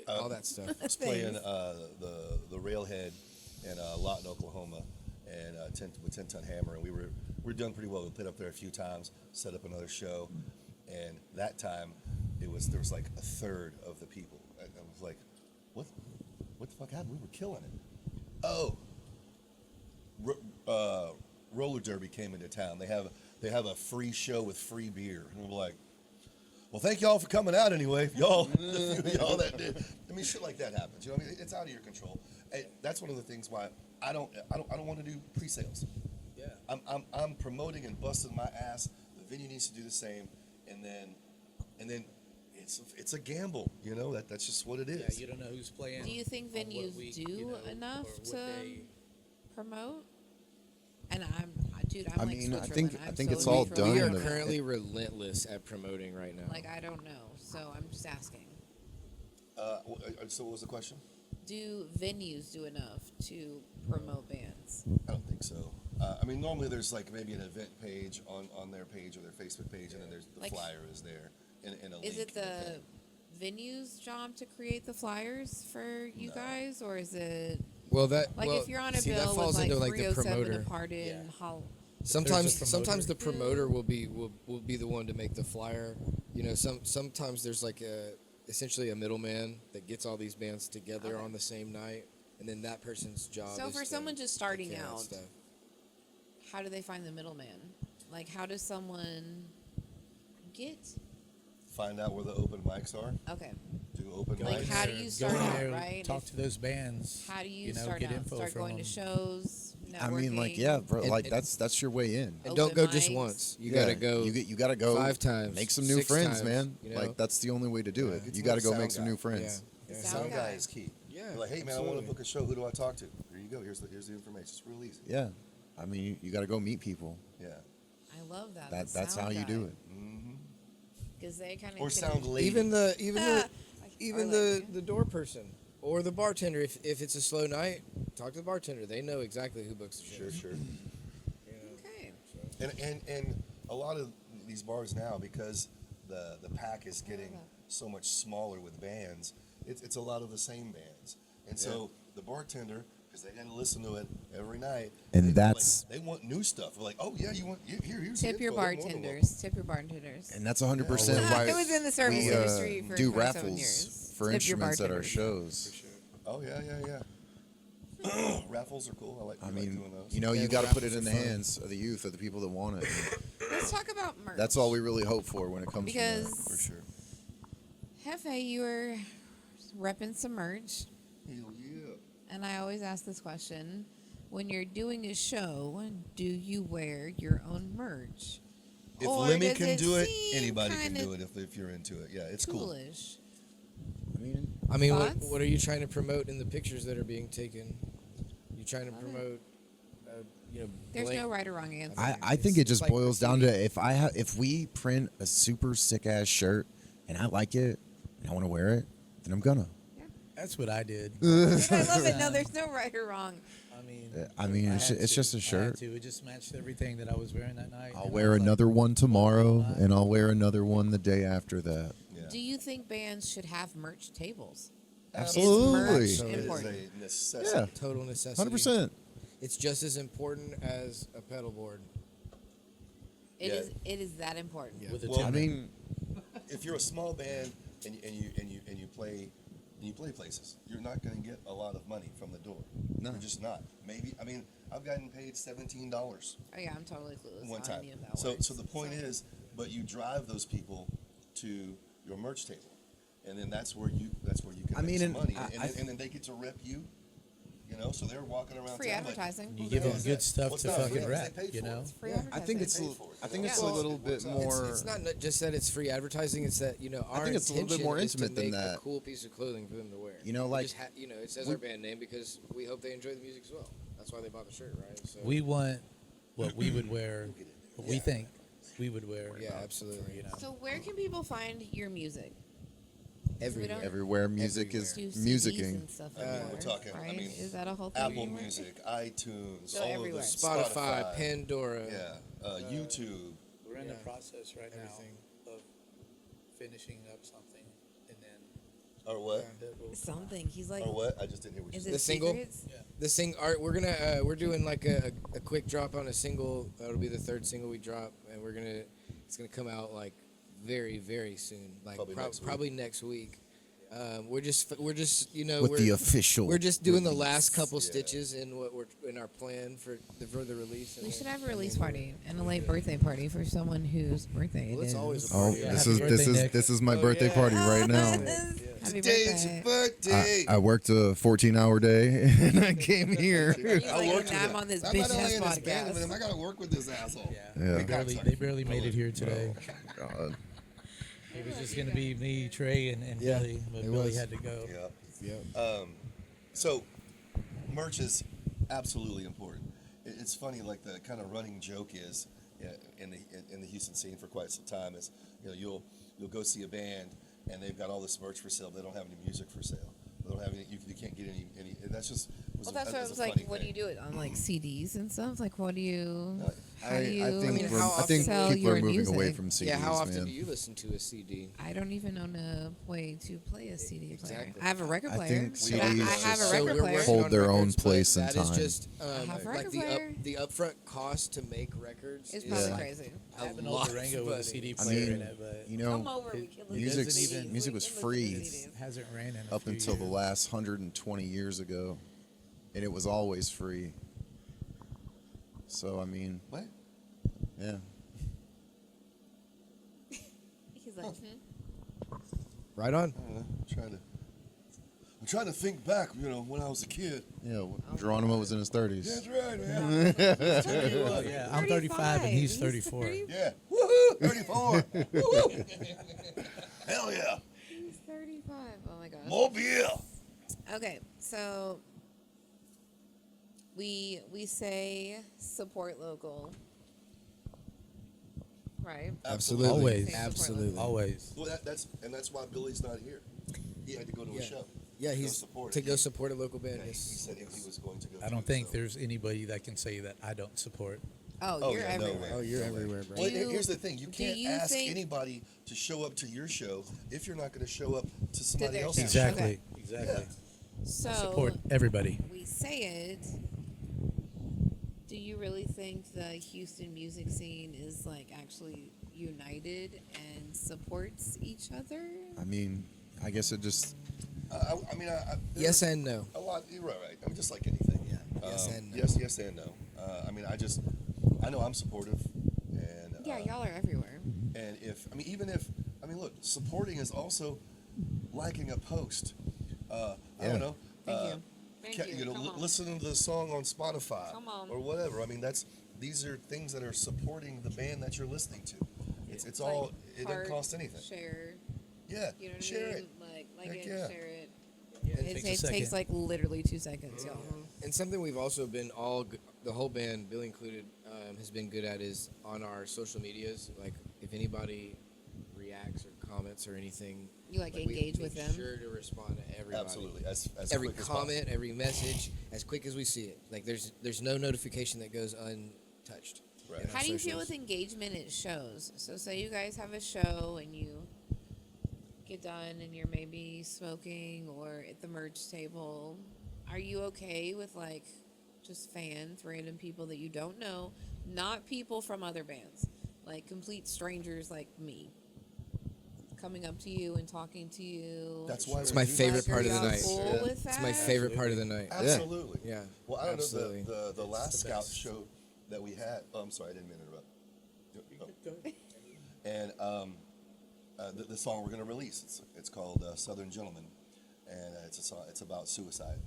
Speaker 5: all that stuff.
Speaker 2: I was playing the Railhead in Lawton, Oklahoma, and with 10-ton hammer, and we were doing pretty well. We played up there a few times, set up another show, and that time there was like a third of the people. I was like, what the fuck happened? We were killing it. Oh, roller derby came into town. They have a free show with free beer, and we're like, well, thank y'all for coming out anyway. Y'all that did. I mean, shit like that happens. You know what I mean? It's out of your control. And that's one of the things why I don't want to do pre-sales.
Speaker 5: Yeah.
Speaker 2: I'm promoting and busting my ass. The venue needs to do the same, and then it's a gamble. You know that's just what it is.
Speaker 4: Yeah, you don't know who's playing.
Speaker 1: Do you think
Speaker 4: on what
Speaker 1: venues
Speaker 4: week,
Speaker 1: do
Speaker 4: you know,
Speaker 1: enough
Speaker 4: or what
Speaker 1: to
Speaker 4: day.
Speaker 1: promote? And I'm
Speaker 3: I
Speaker 1: like
Speaker 3: mean, I
Speaker 1: Switzerland.
Speaker 3: think- I
Speaker 1: I'm
Speaker 3: think
Speaker 1: so
Speaker 3: it's all
Speaker 1: neutral.
Speaker 3: done
Speaker 5: We are
Speaker 3: in the-
Speaker 5: currently relentless at promoting right now.
Speaker 1: Like, I don't know, so I'm just asking.
Speaker 2: So what was the question?
Speaker 1: Do venues do enough to promote bands?
Speaker 2: I don't think so. I mean, normally there's like maybe an event page on their page or their Facebook page, and then there's the
Speaker 1: Like-
Speaker 2: flyer is there and a link.
Speaker 1: Is it the venue's job to create the flyers for you
Speaker 2: No.
Speaker 1: guys, or is it
Speaker 5: well, that
Speaker 1: like
Speaker 5: well,
Speaker 1: if you're on a
Speaker 5: see, that
Speaker 1: bill
Speaker 5: falls
Speaker 1: with like
Speaker 5: into like the
Speaker 1: 307
Speaker 5: promoter.
Speaker 1: Departed
Speaker 4: Yeah.
Speaker 1: Hall?
Speaker 5: Sometimes the
Speaker 1: promoter.
Speaker 5: promoter will be the one to make the flyer. You know, sometimes there's like essentially a middleman that gets all these bands together
Speaker 1: Okay.
Speaker 5: on the same night, and then that person's job.
Speaker 1: So
Speaker 5: is
Speaker 1: for
Speaker 5: to
Speaker 1: someone just starting
Speaker 5: take care of that
Speaker 1: out,
Speaker 5: stuff.
Speaker 1: how do they find the middleman? Like, how does someone get?
Speaker 2: Find out where the open mics are.
Speaker 1: Okay,
Speaker 2: Do open
Speaker 1: Like,
Speaker 2: mics.
Speaker 1: how do you start
Speaker 4: Go in
Speaker 1: out,
Speaker 4: there,
Speaker 1: right?
Speaker 4: Talk
Speaker 1: If-
Speaker 4: to those bands.
Speaker 1: how do you,
Speaker 4: know,
Speaker 1: start
Speaker 4: get
Speaker 1: out?
Speaker 4: info
Speaker 1: Start
Speaker 4: from
Speaker 1: going to
Speaker 4: them.
Speaker 1: shows.
Speaker 3: I mean, like,
Speaker 1: networking?
Speaker 3: yeah, bro,
Speaker 5: And-
Speaker 3: like
Speaker 5: and-
Speaker 3: that's your way in.
Speaker 5: And don't go
Speaker 1: Open
Speaker 5: just
Speaker 1: mics.
Speaker 5: once. You
Speaker 3: Yeah,
Speaker 5: gotta go.
Speaker 3: You gotta go
Speaker 5: 5 times,
Speaker 3: make some new
Speaker 5: 6
Speaker 3: friends,
Speaker 5: times,
Speaker 3: man.
Speaker 5: you know?
Speaker 3: Like that's the only way to do
Speaker 2: Yeah,
Speaker 3: it.
Speaker 2: get
Speaker 3: You
Speaker 2: to
Speaker 3: gotta
Speaker 2: know
Speaker 3: go
Speaker 2: the
Speaker 3: make
Speaker 2: sound
Speaker 3: some
Speaker 2: guy.
Speaker 3: new friends.
Speaker 5: Yeah.
Speaker 1: The
Speaker 5: Yeah.
Speaker 1: sound
Speaker 2: Sound
Speaker 1: guy.
Speaker 2: guy is key.
Speaker 5: Yeah,
Speaker 2: You're like, hey man, I want
Speaker 5: absolutely.
Speaker 2: to book a show. Who do I talk to? Here you go. Here's the information. It's real easy.
Speaker 3: Yeah, I mean, you gotta go meet people.
Speaker 2: Yeah.
Speaker 1: I love that.
Speaker 3: That's how you do it.
Speaker 1: Because they kind of
Speaker 2: Or sound lady.
Speaker 5: Even the
Speaker 1: like-
Speaker 5: the door person or the bartender. If it's a slow night, talk to the bartender. They know exactly who books the show.
Speaker 2: Sure.
Speaker 1: Okay.
Speaker 2: And a lot of these bars now, because the pack is getting so much smaller with bands, it's a lot of the same bands. And so the bartender, because they got to listen to it every night,
Speaker 3: And
Speaker 2: they,
Speaker 3: that's-
Speaker 2: like, they want new stuff. We're like, oh yeah, here's
Speaker 1: Tip
Speaker 2: the
Speaker 1: your
Speaker 2: info. They're more than welcome.
Speaker 1: bartenders. Tip your bartenders.
Speaker 3: And that's 100%
Speaker 2: Yeah.
Speaker 3: why
Speaker 1: I was in the service
Speaker 3: we
Speaker 1: industry for
Speaker 3: do
Speaker 1: 27
Speaker 3: raffles
Speaker 1: years.
Speaker 3: for
Speaker 1: Tip your
Speaker 3: instruments at our
Speaker 1: bartenders.
Speaker 3: shows.
Speaker 2: Oh yeah. Raffles are cool. I like
Speaker 3: I
Speaker 2: doing
Speaker 3: mean,
Speaker 2: those.
Speaker 3: you know,
Speaker 5: Yeah,
Speaker 3: you
Speaker 5: the
Speaker 3: got to put it
Speaker 5: raffles
Speaker 3: in the
Speaker 5: are fun.
Speaker 3: hands of the youth, of the people that want it.
Speaker 1: Let's talk about merch.
Speaker 3: That's all we really hope for when it comes to that.
Speaker 1: Because
Speaker 2: for sure.
Speaker 1: Hefe, you were repping some merch,
Speaker 2: Hell yeah.
Speaker 1: and I always ask this question: when you're doing a show, do you wear your own merch?
Speaker 2: If
Speaker 1: Or
Speaker 2: Lemmy
Speaker 1: does
Speaker 2: can
Speaker 1: it
Speaker 2: do it,
Speaker 1: seem
Speaker 2: anybody can
Speaker 1: kinda
Speaker 2: do it if you're into it. Yeah, it's cool.
Speaker 1: Foolish.
Speaker 3: I mean,
Speaker 1: Thoughts?
Speaker 5: What are you trying to promote in the pictures that are being taken? You trying to promote,
Speaker 1: There's
Speaker 5: blank-
Speaker 1: no right or wrong answer.
Speaker 3: I think it
Speaker 5: It's
Speaker 3: just
Speaker 5: like
Speaker 3: boils down to if we print a super sick ass shirt and I like it and I want to wear it, then I'm gonna.
Speaker 4: That's what I did.
Speaker 1: I love it. No, there's no right or wrong.
Speaker 4: I mean,
Speaker 3: It's
Speaker 4: had
Speaker 3: just a
Speaker 4: I had
Speaker 3: shirt.
Speaker 4: to. It just matched everything that I was wearing that night.
Speaker 3: I'll
Speaker 4: and I
Speaker 3: wear
Speaker 4: was like,
Speaker 3: another one tomorrow, and I'll wear another one the day after that.
Speaker 2: Yeah.
Speaker 1: Do you think bands should have merch tables?
Speaker 3: Absolutely.
Speaker 1: Is
Speaker 2: It
Speaker 1: merch
Speaker 2: is
Speaker 1: important?
Speaker 2: a necessity.
Speaker 3: Yeah,
Speaker 5: total necessity.
Speaker 3: 100%.
Speaker 5: It's just as important as a pedal board.
Speaker 1: It
Speaker 2: Yeah.
Speaker 1: is. It is that important.
Speaker 4: with a
Speaker 2: Well,
Speaker 4: tip.
Speaker 3: I mean,
Speaker 2: If you're a small band and you play places, you're not going to get a lot of money from the door.
Speaker 3: No.
Speaker 2: You're just not. Maybe I've gotten paid $17
Speaker 1: Oh yeah, I'm totally clueless
Speaker 2: one
Speaker 1: on
Speaker 2: time.
Speaker 1: any of that
Speaker 2: So
Speaker 1: works.
Speaker 2: the point is, but you drive those people to your merch table, and then that's where you can
Speaker 3: I
Speaker 2: make
Speaker 3: mean,
Speaker 2: some
Speaker 3: and
Speaker 2: money,
Speaker 3: I-
Speaker 2: and then they get to rep you. You know, so they're walking around
Speaker 1: Free
Speaker 2: town like,
Speaker 1: advertising.
Speaker 4: you
Speaker 2: who
Speaker 4: give
Speaker 2: the
Speaker 4: them
Speaker 2: hell is
Speaker 4: good
Speaker 2: that?
Speaker 4: stuff
Speaker 2: Well, it's
Speaker 4: to
Speaker 2: not
Speaker 4: fucking
Speaker 2: free, they
Speaker 4: rep,
Speaker 2: paid
Speaker 4: you
Speaker 2: for it.
Speaker 4: know?
Speaker 1: It's free
Speaker 5: Yeah.
Speaker 1: advertising.
Speaker 3: I think it's
Speaker 2: Paid for it.
Speaker 3: I think
Speaker 1: Yeah.
Speaker 3: it's a
Speaker 1: Well,
Speaker 3: little
Speaker 2: it
Speaker 3: bit
Speaker 2: works out.
Speaker 3: more.
Speaker 5: It's not just that it's free advertising. It's that our
Speaker 3: think it's a little bit
Speaker 5: intention
Speaker 3: more
Speaker 5: is to
Speaker 3: intimate than
Speaker 5: make
Speaker 3: that.
Speaker 5: A cool piece of clothing for them to wear.
Speaker 3: You know,
Speaker 5: We
Speaker 3: like-
Speaker 5: just it says our band name because we hope they enjoy the music as well. That's why they bought the shirt, right? So
Speaker 4: We want what we would wear, what we think we would wear.
Speaker 5: yeah, absolutely.
Speaker 4: You know.
Speaker 1: So where can people find your music?
Speaker 5: Everywhere.
Speaker 3: Everywhere music is
Speaker 1: Do CDs
Speaker 3: musicking.
Speaker 1: and stuff
Speaker 2: I mean,
Speaker 1: anymore,
Speaker 2: we're talking.
Speaker 1: right?
Speaker 2: I mean,
Speaker 1: Is that a whole thing?
Speaker 2: Apple
Speaker 1: anymore?
Speaker 2: Music, iTunes,
Speaker 1: Go
Speaker 2: all
Speaker 1: everywhere.
Speaker 2: of the
Speaker 5: Spotify, Pandora.
Speaker 2: yeah, YouTube.
Speaker 4: We're in the
Speaker 5: Yeah.
Speaker 4: process right
Speaker 5: Everything.
Speaker 4: now of finishing up something, and then
Speaker 2: Or what?
Speaker 4: that will
Speaker 1: Something. He's like,
Speaker 2: Or what? I just didn't hear what you
Speaker 1: is
Speaker 2: said.
Speaker 1: it
Speaker 5: The single?
Speaker 1: secrets?
Speaker 5: The we're gonna we're doing like a quick drop on a single. That'll be the third single we drop, and it's gonna come out like very very soon, like
Speaker 2: Probably next week.
Speaker 5: next week. We're just
Speaker 3: With the official.
Speaker 5: we're just doing the
Speaker 3: release.
Speaker 5: last couple
Speaker 2: Yeah.
Speaker 5: stitches in what we're in our plan for the release. and
Speaker 1: We
Speaker 5: then-
Speaker 1: should have a
Speaker 5: and then
Speaker 1: release
Speaker 5: we're-
Speaker 1: party and a late birthday party for someone whose birthday
Speaker 5: Well,
Speaker 1: it
Speaker 5: it's
Speaker 1: is.
Speaker 5: always a
Speaker 3: Oh,
Speaker 5: party.
Speaker 4: Yeah,
Speaker 3: this
Speaker 4: happy
Speaker 3: is
Speaker 4: birthday, Nick.
Speaker 3: this is my
Speaker 5: Oh,
Speaker 3: birthday
Speaker 5: yeah.
Speaker 3: party right now.
Speaker 1: Happy
Speaker 2: Today is
Speaker 1: birthday.
Speaker 2: your birthday.
Speaker 3: I worked a 14-hour day and I came here.
Speaker 1: He's
Speaker 2: I
Speaker 1: like,
Speaker 2: worked
Speaker 1: "Now
Speaker 2: with
Speaker 1: I'm on this
Speaker 2: I'm
Speaker 1: bitch
Speaker 2: not only
Speaker 1: ass
Speaker 2: in this band with him,
Speaker 1: podcast.
Speaker 2: I gotta work with this asshole.
Speaker 3: Yeah.
Speaker 4: they barely made it here today.
Speaker 3: God.
Speaker 4: It was just gonna be me, Trey, and
Speaker 5: Yeah,
Speaker 4: Billy, but
Speaker 5: it
Speaker 4: Billy
Speaker 5: was.
Speaker 4: had to go.
Speaker 2: Yeah.
Speaker 5: Yeah.
Speaker 2: So, merch is absolutely important. It's funny, like the kind of running joke is in the Houston scene for quite some time is, you'll go see a band and they've got all this merch for sale. They don't have any music for sale. They don't have any. You can't get any. That's just.
Speaker 1: Well, that's what I was like. What do you do it on like CDs and stuff? Like, what do you? How do you?
Speaker 3: I think,
Speaker 5: how
Speaker 3: I think
Speaker 1: sell
Speaker 3: people
Speaker 1: your
Speaker 3: are moving away
Speaker 1: music?
Speaker 3: from CDs,
Speaker 5: Yeah, how often
Speaker 3: man.
Speaker 5: do you listen to a CD?
Speaker 1: I don't even own a way to play a CD player.
Speaker 5: Exactly.
Speaker 1: I have a record
Speaker 3: I
Speaker 1: player.
Speaker 3: think
Speaker 1: but I
Speaker 3: CDs
Speaker 1: have a
Speaker 3: just
Speaker 1: record
Speaker 5: we're
Speaker 1: player.
Speaker 5: working
Speaker 3: hold
Speaker 5: on
Speaker 3: their own
Speaker 5: records, but
Speaker 3: place in
Speaker 5: that is
Speaker 3: time.
Speaker 5: just
Speaker 1: have a
Speaker 5: like
Speaker 1: record
Speaker 5: the
Speaker 1: player.
Speaker 5: the upfront cost to make records
Speaker 1: It's
Speaker 5: is
Speaker 1: probably
Speaker 3: Yeah.
Speaker 1: crazy.
Speaker 4: I have an
Speaker 5: lot
Speaker 4: old Durango
Speaker 5: of
Speaker 4: with a
Speaker 5: money.
Speaker 4: CD
Speaker 3: I
Speaker 4: player
Speaker 3: mean,
Speaker 4: in it, but
Speaker 3: you
Speaker 1: Come
Speaker 3: know,
Speaker 1: over. We can look
Speaker 3: music's-
Speaker 1: at the CDs.
Speaker 3: music
Speaker 1: We
Speaker 3: was
Speaker 1: can look
Speaker 3: free.
Speaker 1: at the CDs.
Speaker 4: hasn't ran in a
Speaker 3: up
Speaker 4: few
Speaker 3: until the
Speaker 4: years.
Speaker 3: last 120 years ago, and it was always free. So I mean,
Speaker 2: What?
Speaker 3: yeah.
Speaker 1: He's like,
Speaker 5: Right on.
Speaker 2: I don't know. I'm trying to think back. When I was a kid.
Speaker 3: Yeah, Geronimo was in his 30s.
Speaker 2: That's right, man.
Speaker 4: Oh, yeah, I'm 35 and he's 34.
Speaker 2: Yeah. Woohoo! 34. Woo! Hell yeah.
Speaker 1: He's 35. Oh my gosh.
Speaker 2: Mobile.
Speaker 1: Okay, so we say support local, right?
Speaker 5: Absolutely.
Speaker 4: Always.
Speaker 1: Say support
Speaker 5: Absolutely.
Speaker 1: local.
Speaker 4: Always.
Speaker 2: Well, that's why Billy's not here. He had to go to a
Speaker 5: Yeah.
Speaker 2: show.
Speaker 5: Yeah,
Speaker 2: Go
Speaker 5: he's
Speaker 2: support
Speaker 5: to
Speaker 2: it.
Speaker 5: go support a local band.
Speaker 2: He
Speaker 5: Yes.
Speaker 2: said he was going to go.
Speaker 4: I
Speaker 2: to
Speaker 4: don't
Speaker 2: it,
Speaker 4: think
Speaker 2: so.
Speaker 4: there's anybody that can say that I don't support.
Speaker 1: Oh,
Speaker 2: Oh,
Speaker 1: you're
Speaker 2: yeah, no
Speaker 1: everywhere.
Speaker 2: way.
Speaker 5: Oh, you're
Speaker 2: No way.
Speaker 5: everywhere, bro.
Speaker 2: Well,
Speaker 1: Do you-
Speaker 2: here's the thing: you
Speaker 1: do
Speaker 2: can't
Speaker 1: you
Speaker 2: ask
Speaker 1: think-
Speaker 2: anybody to show up to your show if you're not going to show up to somebody
Speaker 1: their
Speaker 2: else's
Speaker 1: show.
Speaker 2: show.
Speaker 4: Exactly.
Speaker 1: Okay.
Speaker 4: Exactly.
Speaker 1: So
Speaker 4: Support everybody.
Speaker 1: we say it. Do you really think the Houston music scene is like actually united and supports each other?
Speaker 3: I mean, I guess it just
Speaker 2: I mean,
Speaker 5: Yes and no.
Speaker 2: a lot. You're right. I mean, just like anything.
Speaker 5: Yeah. Yes and no.
Speaker 2: Yes and no. I mean, I know I'm supportive, and
Speaker 1: Yeah, y'all are everywhere.
Speaker 2: and look, supporting is also liking a post. I
Speaker 3: Yeah.
Speaker 2: don't know.
Speaker 1: Thank you. Thank you. Come on.
Speaker 2: Listen to the song on Spotify
Speaker 1: Come on.
Speaker 2: or whatever. I mean, these are things that are supporting the band that you're listening to. It's
Speaker 1: Like,
Speaker 2: all. It
Speaker 1: heart,
Speaker 2: doesn't cost anything.
Speaker 1: Share.
Speaker 2: Yeah,
Speaker 1: You know what
Speaker 2: share
Speaker 1: I mean?
Speaker 2: it.
Speaker 1: Like
Speaker 2: Heck
Speaker 1: it,
Speaker 2: yeah.
Speaker 1: share it.
Speaker 4: Yeah,
Speaker 1: It
Speaker 4: takes a
Speaker 1: takes
Speaker 4: second.
Speaker 1: like literally 2 seconds, y'all.
Speaker 5: And something we've also been the whole band, Billy included, has been good at is on our social medias. Like if anybody reacts or comments or anything,
Speaker 1: You like
Speaker 5: we
Speaker 1: engage with
Speaker 5: make
Speaker 1: them.
Speaker 5: Sure to respond to everybody.
Speaker 2: Absolutely. As
Speaker 5: Every
Speaker 2: quick as
Speaker 5: comment, every message, as quick as we see it. Like there's no notification that goes untouched.
Speaker 2: Right.
Speaker 5: in our
Speaker 1: How do you feel
Speaker 5: socials.
Speaker 1: with engagement at shows? So say you guys have a show and you get done and you're maybe smoking or at the merch table. Are you okay with like just fans, random people that you don't know, not people from other bands, like complete strangers like me, coming up to you and talking to you?
Speaker 2: That's why
Speaker 5: It's
Speaker 2: we
Speaker 5: my
Speaker 2: do
Speaker 5: favorite
Speaker 2: this.
Speaker 5: part of the
Speaker 1: Are y'all
Speaker 5: night.
Speaker 1: cool
Speaker 2: Yeah.
Speaker 1: with
Speaker 5: It's my
Speaker 1: that?
Speaker 5: favorite part of the night.
Speaker 2: Absolutely.
Speaker 5: Yeah.
Speaker 2: Well, I don't
Speaker 5: Absolutely.
Speaker 2: know the last
Speaker 4: the
Speaker 2: Scout
Speaker 4: best.
Speaker 2: show that we had. Oh, I'm sorry, I didn't mean to interrupt.
Speaker 4: Go ahead.
Speaker 2: And the song we're going to release, it's called Southern Gentleman, and it's a song. It's about suicide,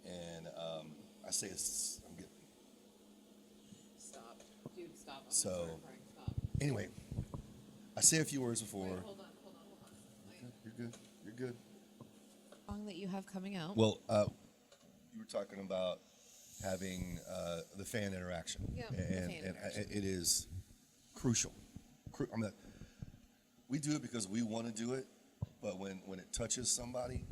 Speaker 2: and I say I'm getting.
Speaker 1: Stop. Dude, stop. I'm
Speaker 2: So-
Speaker 1: gonna start crying. Stop.
Speaker 2: Anyway, I say a few words before.
Speaker 1: Wait, hold on.
Speaker 2: You're good. You're good.
Speaker 1: Song that you have coming out.
Speaker 2: Well, you were talking about having the fan interaction.
Speaker 1: Yeah, the
Speaker 2: and,
Speaker 1: fan
Speaker 2: and
Speaker 1: interaction.
Speaker 2: it is crucial. I mean, we do it because we want to do it, but when it touches somebody,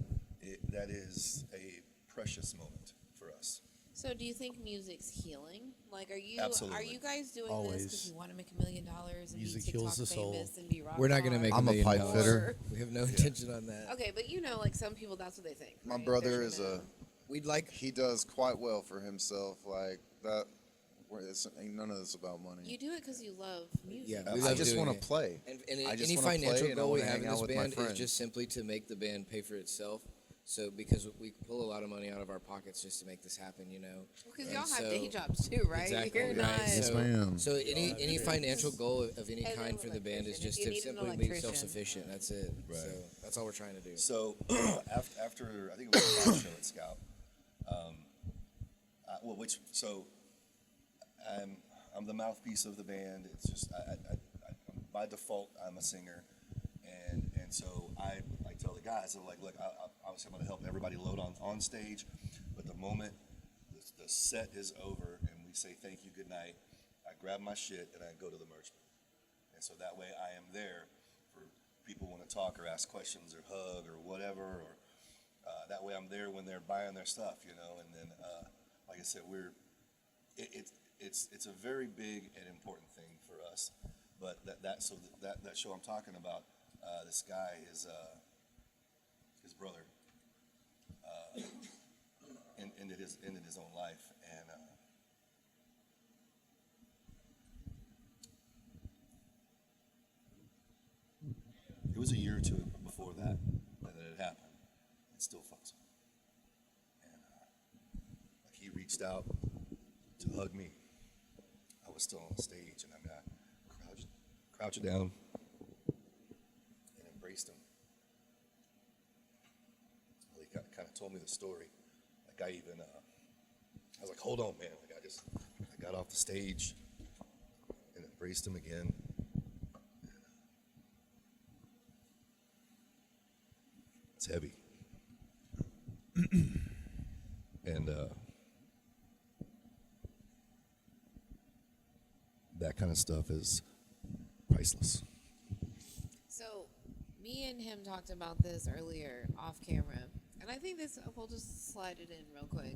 Speaker 2: that is a precious moment for us.
Speaker 1: So do you think music's healing? Like, are you
Speaker 2: Absolutely.
Speaker 1: guys doing this
Speaker 4: Always.
Speaker 1: because you want to make $1 million and
Speaker 4: Music
Speaker 1: be
Speaker 4: heals
Speaker 1: TikTok
Speaker 4: the soul.
Speaker 1: famous and be rock
Speaker 5: We're not gonna make
Speaker 3: I'm a
Speaker 5: $1 million.
Speaker 3: pipe fitter.
Speaker 5: We have no intention on that.
Speaker 1: Okay, but like some people, that's what they think.
Speaker 3: My
Speaker 1: right?
Speaker 3: brother
Speaker 1: They're
Speaker 3: is
Speaker 1: gonna-
Speaker 5: We'd like.
Speaker 3: he does quite well for himself. Like that, ain't none of this about money.
Speaker 1: You do it because you love music.
Speaker 5: Yeah,
Speaker 2: I
Speaker 5: we
Speaker 3: I
Speaker 5: love
Speaker 3: just
Speaker 5: doing
Speaker 3: want
Speaker 5: it.
Speaker 3: to play.
Speaker 5: And
Speaker 3: I just
Speaker 5: any
Speaker 3: wanna play
Speaker 5: financial
Speaker 3: and I
Speaker 5: goal we
Speaker 3: wanna
Speaker 5: have
Speaker 3: hang
Speaker 5: in
Speaker 3: out
Speaker 5: this
Speaker 3: with my
Speaker 5: band is
Speaker 3: friends.
Speaker 5: just simply to make the band pay for itself. So because we pull a lot of money out of our pockets just to make this happen, you know.
Speaker 1: Because
Speaker 5: And
Speaker 1: y'all have
Speaker 5: so-
Speaker 1: day jobs too, right?
Speaker 5: Exactly.
Speaker 1: You're
Speaker 5: right.
Speaker 1: not.
Speaker 3: Yes,
Speaker 5: So,
Speaker 3: ma'am.
Speaker 5: so any financial goal of any
Speaker 1: And
Speaker 5: kind
Speaker 1: an
Speaker 5: for the band is
Speaker 1: electrician.
Speaker 5: just
Speaker 1: If you
Speaker 5: to
Speaker 1: need an
Speaker 5: simply be
Speaker 1: electrician.
Speaker 5: self-sufficient. That's it.
Speaker 2: Right.
Speaker 5: So that's all we're trying to do.
Speaker 2: So after I think it was the last show at Scout, I'm the mouthpiece of the band. It's just by default I'm a singer, and so I tell the guys, I'm like, look, obviously I'm going to help everybody load on stage, but the moment the set is over and we say thank you, good night, I grab my shit and I go to the merch booth, and so that way I am there for people who want to talk or ask questions or hug or whatever, or that way I'm there when they're buying their stuff, you know. And then, like I said, it's a very big and important thing for us. But that show I'm talking about, this guy is his brother ended his own life, and it was a year or two before that it happened. It still fucks him. And like he reached out to hug me. I was still on the stage, and I mean, I crouched down and embraced him. Well, he kind of told me the story. Like I was like, hold on, man. Like I got off the stage and embraced him again. It's heavy. And that kind of stuff is priceless.
Speaker 1: So, me and him talked about this earlier off camera, and I think we'll just slide it in real quick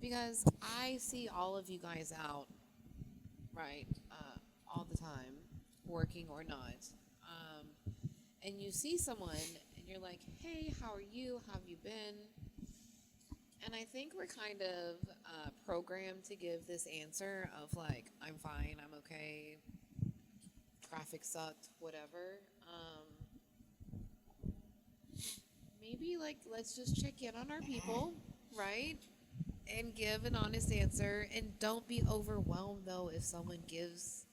Speaker 1: because I see all of you guys out, right, all the time, working or not, and you see someone and you're like, "Hey, how are you? How have you been?" And I think we're kind of programmed to give this answer of like, I'm fine, I'm okay, traffic sucked, whatever. Maybe like let's just check in on our people, right? And give an honest answer. And don't be overwhelmed though if someone gives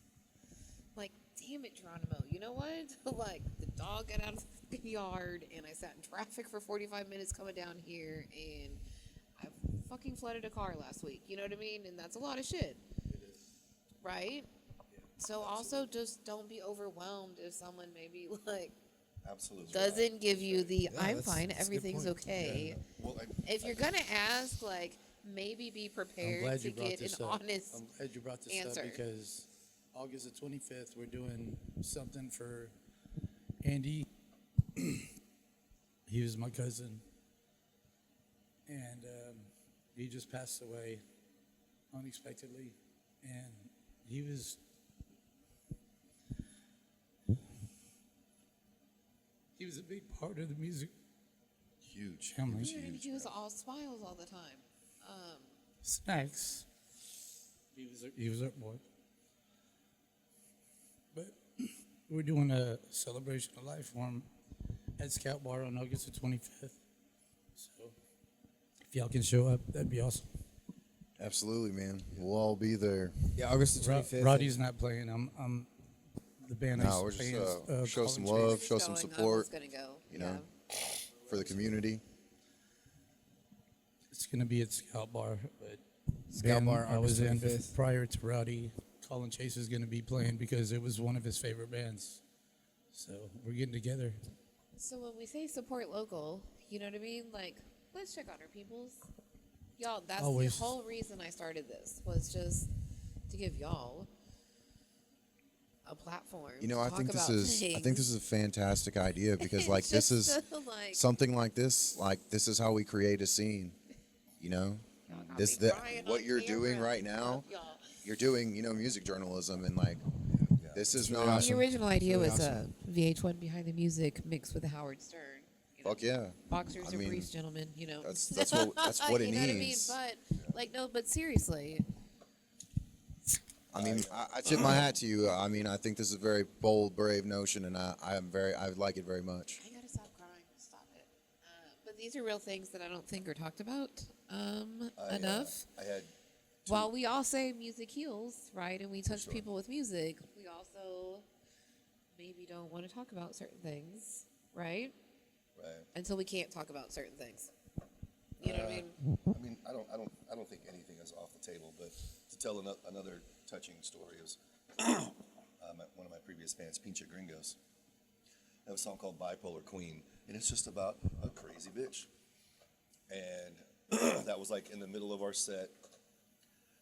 Speaker 1: like, damn it, Geronimo, you know what? Like the dog got out of the fucking yard and I sat in traffic for 45 minutes coming down here and I fucking flooded a car last week. You know what I mean? And that's a lot of shit. Right? So also just don't be overwhelmed if someone maybe like
Speaker 2: Absolutely.
Speaker 1: doesn't give you the I'm
Speaker 5: that's-
Speaker 1: fine,
Speaker 5: that's a good
Speaker 1: everything's
Speaker 5: point.
Speaker 1: okay.
Speaker 2: Well,
Speaker 1: If you're gonna ask, like maybe be
Speaker 4: I'm
Speaker 1: prepared
Speaker 4: glad
Speaker 1: to
Speaker 4: you brought
Speaker 1: get
Speaker 4: this
Speaker 1: an
Speaker 4: up.
Speaker 1: honest
Speaker 4: I'm glad you brought this
Speaker 1: answer.
Speaker 4: up because August the 25th, we're doing something for Andy. He was my cousin, and he just passed away unexpectedly, and he was a big part of the music
Speaker 2: huge.
Speaker 4: family.
Speaker 1: And he was all smiles all the time.
Speaker 4: Snacks. He was our boy. But we're doing a celebration of life for him at Scout Bar on August the 25th. So if y'all can show up, that'd be awesome.
Speaker 3: Absolutely, man. We'll all be there.
Speaker 5: Yeah, August the 25th.
Speaker 4: Roddy's not playing. I'm the band.
Speaker 3: No, we're just, show some love, show some
Speaker 1: I was
Speaker 3: support,
Speaker 1: gonna go.
Speaker 3: you know. For the community.
Speaker 4: It's gonna be at Scout Bar, but
Speaker 5: Scout
Speaker 4: band
Speaker 5: Bar,
Speaker 4: I was
Speaker 5: August
Speaker 4: in
Speaker 5: 25th.
Speaker 4: prior to Rowdy. Colin Chase is gonna be playing because it was one of his favorite bands. So we're getting together.
Speaker 1: So when we say support local, you know what I mean? Like, let's check on our peoples. Y'all, that's
Speaker 4: Always.
Speaker 1: the whole reason I started this was just to give y'all a platform.
Speaker 3: You know,
Speaker 1: to
Speaker 3: I
Speaker 1: talk
Speaker 3: think this
Speaker 1: about
Speaker 3: is I think
Speaker 1: things.
Speaker 3: this is a fantastic idea because like this
Speaker 1: Just
Speaker 3: is
Speaker 1: to, like,
Speaker 3: something like this is how we create a scene. You know,
Speaker 1: y'all got
Speaker 3: this
Speaker 1: me
Speaker 3: that
Speaker 1: crying
Speaker 3: what
Speaker 1: on
Speaker 3: you're doing
Speaker 1: camera.
Speaker 3: right now.
Speaker 1: Y'all.
Speaker 3: You're doing, you know, music journalism, and like this is
Speaker 5: really
Speaker 3: not.
Speaker 1: The original idea
Speaker 5: really
Speaker 1: was
Speaker 5: awesome.
Speaker 1: VH1 Behind the Music mixed with Howard Stern. You know,
Speaker 3: Fuck yeah,
Speaker 1: boxers
Speaker 3: I
Speaker 1: and
Speaker 3: mean,
Speaker 1: briefs, gentlemen. You know,
Speaker 3: that's what it
Speaker 1: you know
Speaker 3: needs.
Speaker 1: what I mean? But like, no, but seriously,
Speaker 3: I mean, I tip my hat to you. I mean, I think this is a very bold, brave notion, and I like it very much.
Speaker 1: I gotta stop crying. Stop it. But these are real things that I don't think are talked about enough.
Speaker 2: I had
Speaker 1: While we all say music heals, right, and we touch
Speaker 2: sure.
Speaker 1: people with music, we also maybe don't want to talk about certain things, right?
Speaker 2: right.
Speaker 1: Until we can't talk about certain things. You know what I mean?
Speaker 2: I mean, I don't think anything is off the table. But to tell another touching story is one of my previous bands, Pinche Gringos. They have a song called "Bipolar Queen," and it's just about a crazy bitch. And that was like in the middle of our set.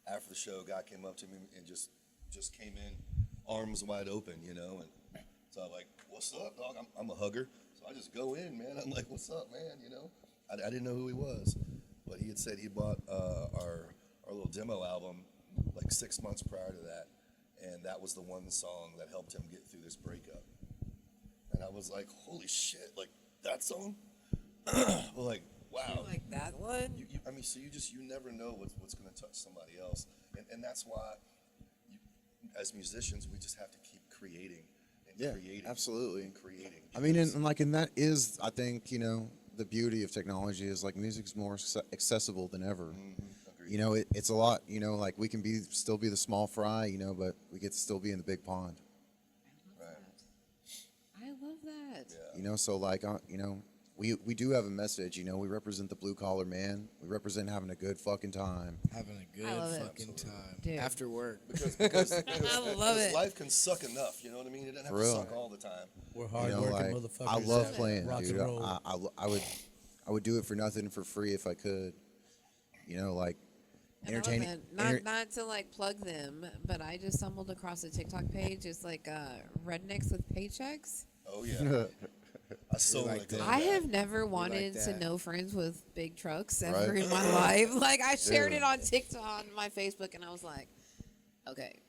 Speaker 2: After the show, a guy came up to me and just came in, arms wide open, you know. And so I'm like, "What's up, dog?" I'm a hugger, so I just go in, man. I'm like, "What's up, man?" You know. I didn't know who he was, but he had said he bought our little demo album like 6 months prior to that, and that was the one song that helped him get through this breakup. And I was like, "Holy shit! Like that song?" Well, like, wow.
Speaker 1: Like that one?
Speaker 2: I mean, so you never know what's going to touch somebody else, and that's why, as musicians, we just have to keep creating and
Speaker 3: Yeah,
Speaker 2: creating,
Speaker 3: absolutely.
Speaker 2: and creating.
Speaker 3: I mean, and that is, I think, you know, the beauty of technology is like music's more accessible than ever.
Speaker 2: Agreed.
Speaker 3: You know, it's a lot. You know, like we can still be the small fry, you know, but we get to still be in the big pond.
Speaker 1: I love that.
Speaker 3: You know, so like, you know, we do have a message. You know, we represent the blue collar man. We represent having a good fucking time.
Speaker 5: Having a
Speaker 1: I love
Speaker 5: good
Speaker 1: it.
Speaker 5: fucking time
Speaker 1: Dude.
Speaker 5: after work.
Speaker 2: because
Speaker 1: I love it.
Speaker 2: life can suck enough. You know what I mean? It doesn't have
Speaker 3: For
Speaker 2: to
Speaker 3: real.
Speaker 2: suck all the time.
Speaker 4: We're
Speaker 3: You
Speaker 4: hard
Speaker 3: know,
Speaker 4: working
Speaker 3: like
Speaker 4: motherfuckers.
Speaker 3: I love
Speaker 4: that
Speaker 3: playing,
Speaker 4: rock
Speaker 3: dude.
Speaker 4: and roll.
Speaker 3: I would do it for nothing for free if I could. You know, like
Speaker 1: And I love
Speaker 3: entertaining.
Speaker 1: that. Not to like plug them, but I just stumbled across a TikTok page. It's like rednecks with paychecks.
Speaker 2: Oh yeah. I so
Speaker 5: like
Speaker 2: like
Speaker 5: that.
Speaker 2: that.
Speaker 1: I have never wanted to
Speaker 5: that.
Speaker 1: know friends with big trucks ever
Speaker 3: Right.
Speaker 1: in my life. Like I shared
Speaker 3: Yeah.
Speaker 1: it on TikTok on my Facebook, and I was like, okay,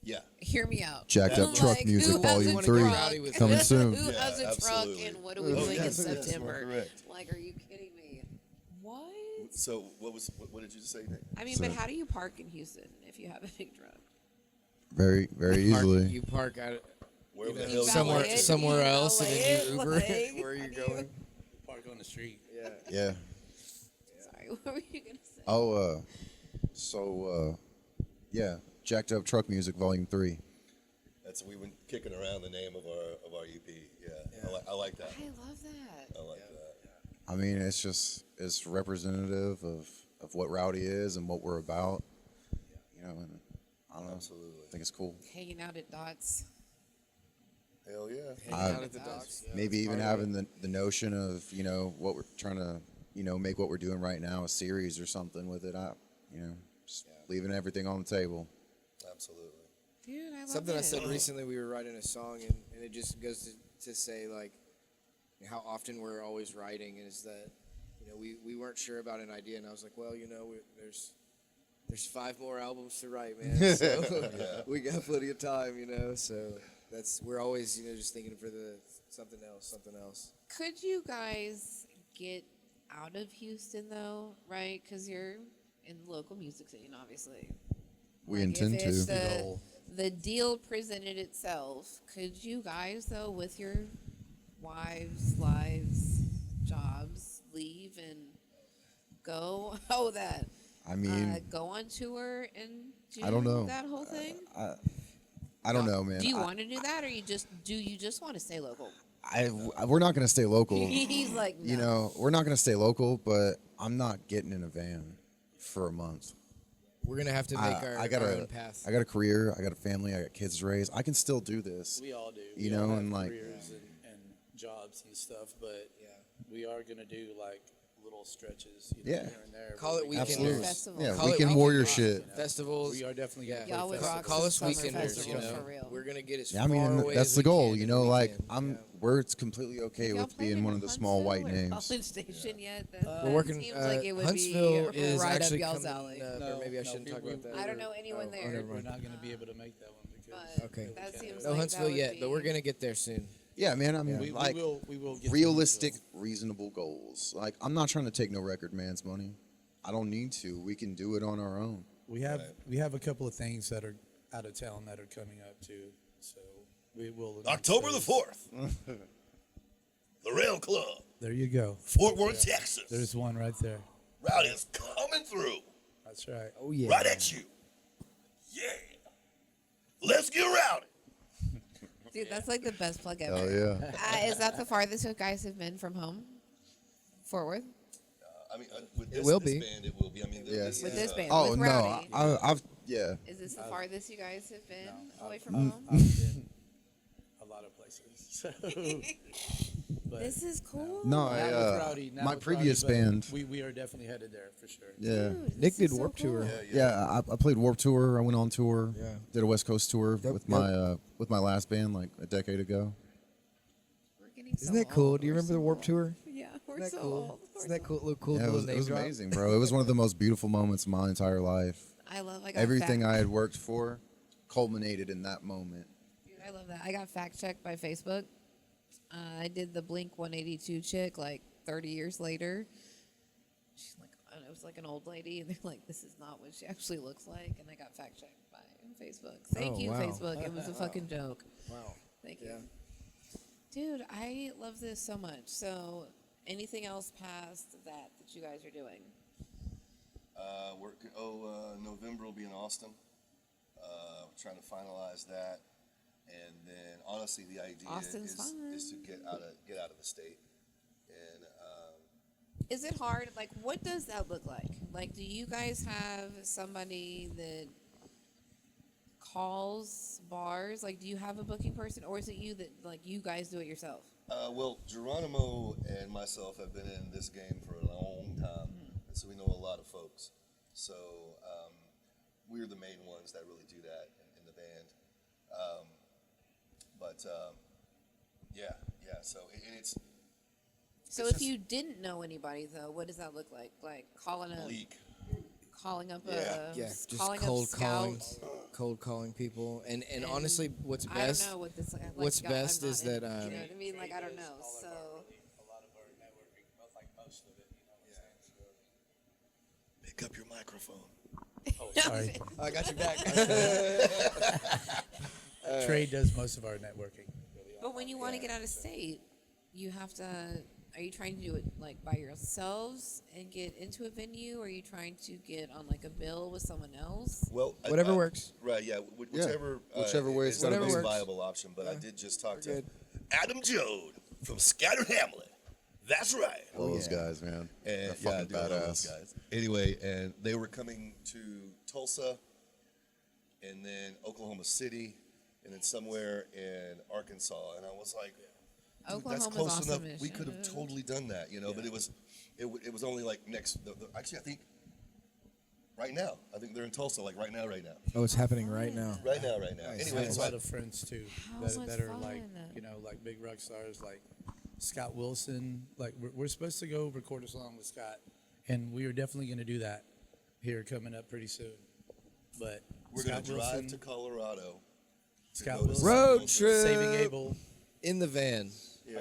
Speaker 2: Yeah.
Speaker 1: hear me out.
Speaker 3: Jacked Up Truck
Speaker 1: Like,
Speaker 3: Music
Speaker 1: who has
Speaker 3: Volume
Speaker 1: a
Speaker 3: 3
Speaker 1: truck?
Speaker 3: coming soon.
Speaker 1: Who has a
Speaker 2: Yeah,
Speaker 1: truck,
Speaker 2: absolutely.
Speaker 1: and what are we
Speaker 2: Oh,
Speaker 1: doing in
Speaker 2: yes, yes, you are
Speaker 1: September?
Speaker 2: correct.
Speaker 1: Like, are you kidding me? What?
Speaker 2: So what did you say, Nick?
Speaker 1: I mean, but
Speaker 3: So-
Speaker 1: how do you park in Houston if you have a big truck?
Speaker 3: Very, very easily.
Speaker 5: You park out
Speaker 2: Where the
Speaker 1: You
Speaker 2: hell
Speaker 1: valet
Speaker 2: you
Speaker 1: it,
Speaker 5: somewhere
Speaker 1: you
Speaker 5: else, and
Speaker 1: valet
Speaker 5: then
Speaker 1: it,
Speaker 5: you Uber
Speaker 1: like,
Speaker 5: it where
Speaker 1: how
Speaker 5: you're
Speaker 1: do you-
Speaker 5: going.
Speaker 4: Park on the street.
Speaker 5: Yeah.
Speaker 3: Yeah.
Speaker 1: Sorry, what were you gonna say?
Speaker 3: Oh, yeah, Jacked Up Truck Music Volume 3.
Speaker 2: That's we've been kicking around the name of our EP. Yeah. I like that.
Speaker 1: I love that.
Speaker 2: I like that.
Speaker 3: I mean, it's representative of what Rowdy is and what we're about. You know, and I don't know.
Speaker 2: Absolutely.
Speaker 3: I think it's cool.
Speaker 1: Hanging out at Dots.
Speaker 2: Hell yeah.
Speaker 5: Hanging out at the docks. Yeah,
Speaker 3: Maybe
Speaker 5: that's
Speaker 3: even
Speaker 5: part of
Speaker 3: having the notion of, you know, what we're trying to, you know, make what we're doing right now a series or something with it. You know, just leaving everything on the table.
Speaker 2: Absolutely.
Speaker 1: Dude, I love
Speaker 5: Something
Speaker 1: it.
Speaker 5: I said recently, we were writing a song, and it just goes to say, like, how often we're always writing, is that, you know, we weren't sure about an idea, and I was like, well, you know, there's 5 more albums to write, man, so we got plenty of time, you know, so we're always, you know, just thinking for the something else.
Speaker 1: Could you guys get out of Houston though, right? Because you're in the local music scene, obviously.
Speaker 3: We
Speaker 1: Like,
Speaker 3: intend
Speaker 1: if
Speaker 3: to.
Speaker 1: it's
Speaker 4: The goal.
Speaker 1: the deal presented itself, could you guys though, with your wives, lives, jobs, leave and go? Oh, that.
Speaker 3: I mean,
Speaker 1: Go on tour and do
Speaker 3: I don't know.
Speaker 1: that whole thing.
Speaker 3: I don't know, man.
Speaker 1: Do you want to do that, or you just want to stay local?
Speaker 3: We're not going to stay local.
Speaker 1: He's like, no.
Speaker 3: You know, we're not going to stay local, but I'm not getting in a van for a month.
Speaker 5: We're gonna have to make
Speaker 3: I got
Speaker 5: our
Speaker 3: a
Speaker 5: own path.
Speaker 3: I got a career. I got a family. I got kids to raise. I can still do this.
Speaker 4: We all do.
Speaker 3: You
Speaker 4: We all
Speaker 3: know,
Speaker 4: have
Speaker 3: and, like-
Speaker 4: careers and jobs and stuff, but
Speaker 5: Yeah.
Speaker 4: we are gonna do like little stretches, you know,
Speaker 3: Yeah.
Speaker 4: here and there.
Speaker 5: Call
Speaker 4: where
Speaker 5: it
Speaker 4: we can-
Speaker 5: weekenders.
Speaker 1: Festivals.
Speaker 3: Yeah,
Speaker 5: Call it
Speaker 3: weekend
Speaker 5: weekend
Speaker 3: warrior
Speaker 5: rock,
Speaker 3: shit.
Speaker 4: you know.
Speaker 5: Festivals.
Speaker 4: We are definitely going to
Speaker 1: Y'all
Speaker 4: play
Speaker 1: would rock
Speaker 4: festivals.
Speaker 5: Call us
Speaker 1: some summer
Speaker 5: weekenders. You
Speaker 1: festivals,
Speaker 5: know,
Speaker 1: for real.
Speaker 5: we're gonna get as
Speaker 3: Yeah, I mean,
Speaker 5: far
Speaker 3: and
Speaker 5: away
Speaker 3: that's
Speaker 5: as
Speaker 3: the
Speaker 5: we
Speaker 3: goal.
Speaker 5: can
Speaker 3: You
Speaker 5: in
Speaker 3: know,
Speaker 5: the
Speaker 3: like
Speaker 5: weekend.
Speaker 3: where it's completely okay
Speaker 1: Have y'all
Speaker 3: with being
Speaker 1: played
Speaker 3: one
Speaker 1: in
Speaker 3: of the small white
Speaker 1: Huntsville or
Speaker 3: names.
Speaker 1: College Station yet? That
Speaker 5: We're working.
Speaker 1: seems like it would
Speaker 5: Huntsville
Speaker 1: be
Speaker 5: is
Speaker 1: right
Speaker 5: actually
Speaker 1: up y'all's
Speaker 5: coming
Speaker 1: alley.
Speaker 5: up, or maybe I shouldn't talk about that.
Speaker 1: I don't know anyone
Speaker 5: Oh,
Speaker 1: there.
Speaker 5: never
Speaker 4: We're
Speaker 5: mind.
Speaker 4: not going to be able to make that one because
Speaker 1: But
Speaker 5: Okay.
Speaker 1: that seems
Speaker 5: No
Speaker 1: like
Speaker 5: Huntsville
Speaker 1: that would
Speaker 5: yet, but we're
Speaker 1: be-
Speaker 5: gonna get there soon.
Speaker 3: Yeah, man. I mean,
Speaker 4: we
Speaker 3: like
Speaker 4: will get to
Speaker 3: realistic,
Speaker 4: Huntsville.
Speaker 3: reasonable goals. Like I'm not trying to take no record man's money. I don't need to. We can do it on our own.
Speaker 4: We have a couple of things that are out of town that are coming up too, so we will. announce
Speaker 2: October the
Speaker 4: those.
Speaker 2: 4th. The Rail Club,
Speaker 4: There you go.
Speaker 2: Fort Worth, Texas.
Speaker 4: There's one right there.
Speaker 2: Rowdy is coming through.
Speaker 4: That's right.
Speaker 5: Oh yeah.
Speaker 2: Right at you. Yeah. Let's get rowdy.
Speaker 1: Dude, that's like the best plug ever.
Speaker 3: Oh yeah.
Speaker 1: Is that the farthest you guys have been from home? Fort Worth?
Speaker 2: I mean, with this,
Speaker 5: will
Speaker 2: this
Speaker 5: be.
Speaker 2: band, it will be. I mean,
Speaker 3: Yeah.
Speaker 2: this
Speaker 1: With
Speaker 2: is,
Speaker 1: this band?
Speaker 3: Oh
Speaker 1: with
Speaker 3: no,
Speaker 1: Rowdy?
Speaker 3: I've yeah.
Speaker 1: Is this the farthest you guys have been away from
Speaker 3: Mm.
Speaker 1: home?
Speaker 4: I've been a lot of places. So, but
Speaker 1: This is cool.
Speaker 3: No,
Speaker 4: now
Speaker 3: I
Speaker 4: with Rowdy- now
Speaker 3: my
Speaker 4: with
Speaker 3: previous
Speaker 4: Rowdy, but
Speaker 3: band.
Speaker 4: we are definitely headed there for sure.
Speaker 3: Yeah.
Speaker 1: Dude,
Speaker 5: Nick
Speaker 1: this
Speaker 5: did
Speaker 1: is so
Speaker 5: Warped Tour.
Speaker 1: cool.
Speaker 3: Yeah, I played Warped Tour. I went on tour.
Speaker 5: Yeah.
Speaker 3: Did a West Coast tour
Speaker 5: Yep,
Speaker 3: with
Speaker 5: yep.
Speaker 3: my last band like a decade ago.
Speaker 1: We're getting so
Speaker 5: Isn't that cool?
Speaker 1: old.
Speaker 5: Do you
Speaker 1: We're
Speaker 5: remember the
Speaker 1: so
Speaker 5: Warped
Speaker 1: old.
Speaker 5: Tour?
Speaker 1: Yeah, we're
Speaker 5: Isn't that
Speaker 1: so
Speaker 5: cool?
Speaker 1: old. We're
Speaker 5: Isn't that
Speaker 1: so
Speaker 5: cool? Little cool
Speaker 3: Yeah,
Speaker 5: little
Speaker 3: it
Speaker 5: name
Speaker 3: was
Speaker 5: drop.
Speaker 3: amazing, bro. It was one of the most beautiful moments of my entire life.
Speaker 1: I love. I got
Speaker 3: Everything
Speaker 1: fact-
Speaker 3: I had worked for culminated in that moment.
Speaker 1: Dude, I love that. I got fact checked by Facebook. I did the Blink 182 chick like 30 years later. She's like, and it was like an old lady, and they're like, "This is not what she actually looks like." And I got fact checked by Facebook. Thank
Speaker 5: Oh,
Speaker 1: you,
Speaker 5: wow.
Speaker 1: Facebook. It was a fucking joke.
Speaker 5: Wow.
Speaker 1: Thank you.
Speaker 5: Yeah.
Speaker 1: Dude, I love this so much. So, anything else past that you guys are doing?
Speaker 2: November will be in Austin. Trying to finalize that, and then honestly, the idea
Speaker 1: Austin's
Speaker 2: is to
Speaker 1: fun.
Speaker 2: get out of the state, and
Speaker 1: Is it hard? Like, what does that look like? Like, do you guys have somebody that calls bars? Like, do you have a booking person, or is it you that, like, you guys do it yourself?
Speaker 2: well, Geronimo and myself have been in this game for a long time, and so we know a lot of folks. So we're the main ones that really do that in the band. Yeah. So and it's
Speaker 1: So,
Speaker 2: It's
Speaker 1: if
Speaker 2: just-
Speaker 1: you didn't know anybody, though, what does that look like? Like, calling up
Speaker 2: bleak.
Speaker 1: a
Speaker 5: Yeah. Just
Speaker 1: calling
Speaker 5: cold
Speaker 1: up
Speaker 5: calling,
Speaker 1: scouts.
Speaker 5: cold calling people, and
Speaker 1: And
Speaker 5: honestly, what's
Speaker 1: I
Speaker 5: best?
Speaker 1: don't know what this. Like,
Speaker 5: what's
Speaker 1: I'm
Speaker 5: best
Speaker 1: not
Speaker 5: is
Speaker 1: in-
Speaker 5: that,
Speaker 1: you know what I mean? Like, I don't know. So.
Speaker 4: A lot of our networking, well, like most of it, you know what I'm saying?
Speaker 2: Pick up your microphone.
Speaker 4: Oh, sorry.
Speaker 5: I got you back.
Speaker 4: Trade does most of our networking.
Speaker 1: But when you want to get out of state, you have to. Are you trying to do it like by yourselves and get into a venue, or are you trying to get on like a bill with someone else?
Speaker 2: Well,
Speaker 5: Whatever works.
Speaker 2: Right, yeah, whichever,
Speaker 3: whichever way
Speaker 2: is
Speaker 3: it's
Speaker 2: the
Speaker 3: gotta
Speaker 2: most
Speaker 5: be.
Speaker 2: viable option. But I did just talk
Speaker 5: we're
Speaker 2: to
Speaker 5: good.
Speaker 2: Adam Jode from Scattered Hamlet. That's right.
Speaker 3: Love those
Speaker 5: yeah.
Speaker 3: guys, man.
Speaker 2: And
Speaker 3: They're fucking
Speaker 2: dude, I love those
Speaker 3: badass.
Speaker 2: guys. Anyway, and they were coming to Tulsa, and then Oklahoma City, and then somewhere in Arkansas. And I was like, dude, that's
Speaker 1: Oklahoma's
Speaker 2: close
Speaker 1: awesome.
Speaker 2: enough. We could have totally done that, you know. But it was only like next. Actually, I think right now. I think they're in Tulsa, like right now.
Speaker 5: Oh, it's happening right now.
Speaker 2: Right now.
Speaker 5: Nice.
Speaker 4: I
Speaker 2: Anyway,
Speaker 4: have a
Speaker 2: so
Speaker 4: lot of friends too
Speaker 1: How
Speaker 4: that,
Speaker 1: much
Speaker 4: that are like,
Speaker 1: fun.
Speaker 4: you know, like big rock stars like Scott Wilson. Like we're supposed to go record a song with Scott, and we are definitely going to do that here coming up pretty soon. But
Speaker 2: we're gonna
Speaker 4: Scott
Speaker 2: drive
Speaker 4: Wilson,
Speaker 2: to Colorado.
Speaker 4: Scott
Speaker 2: go to
Speaker 4: Wilson,
Speaker 5: Road
Speaker 2: Tulsa.
Speaker 5: trip.
Speaker 4: Saving Abel.
Speaker 5: In the van.
Speaker 2: Yeah.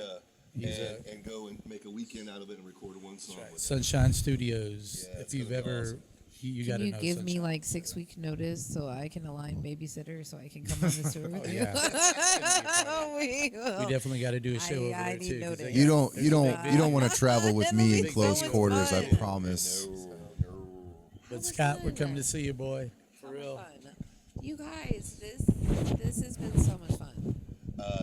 Speaker 4: He's
Speaker 2: And go and make a weekend out of it and record one song with it.
Speaker 4: Sunshine Studios.
Speaker 2: Yeah,
Speaker 4: if
Speaker 2: it's
Speaker 4: you've
Speaker 2: gonna be
Speaker 4: ever,
Speaker 2: awesome.
Speaker 4: you got
Speaker 1: Can
Speaker 4: to
Speaker 1: you
Speaker 4: know.
Speaker 1: give me
Speaker 4: Sunshine.
Speaker 1: like 6-week notice so I can align babysitter so I can come on this tour with
Speaker 4: Oh,
Speaker 1: you?
Speaker 4: yeah.
Speaker 1: we
Speaker 4: We definitely got to do a show over
Speaker 1: I
Speaker 4: there
Speaker 1: need
Speaker 4: too. 'cause
Speaker 1: notice.
Speaker 4: they
Speaker 3: You
Speaker 4: got-
Speaker 3: don't
Speaker 4: there's
Speaker 3: you
Speaker 4: a
Speaker 3: don't
Speaker 4: big
Speaker 3: you don't
Speaker 4: band.
Speaker 3: want to travel with
Speaker 1: That'll
Speaker 3: me
Speaker 1: be
Speaker 3: in close
Speaker 1: so much
Speaker 3: quarters, I
Speaker 1: fun.
Speaker 3: promise.
Speaker 4: But Scott, we're coming to see you, boy. For
Speaker 1: How much
Speaker 4: real.
Speaker 1: fun. You guys, this has been so much fun.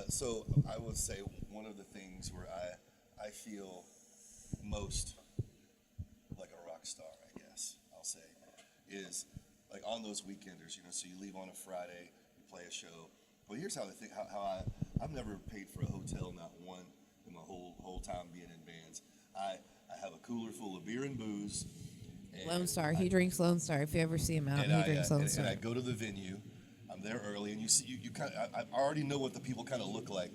Speaker 2: So I would say one of the things where I feel most like a rock star, I guess I'll say, is like on those weekenders. You know, so you leave on a Friday, you play a show. Well, here's how I think how I've never paid for a hotel, not one, in my whole time being in bands. I have a cooler full of beer and booze. And
Speaker 1: Lone Star. He drinks Lone Star. If you ever see him out, he drinks Lone Star.
Speaker 2: and I go to the venue. I'm there early, and you see, you kind of, I already know what the people kind of look like.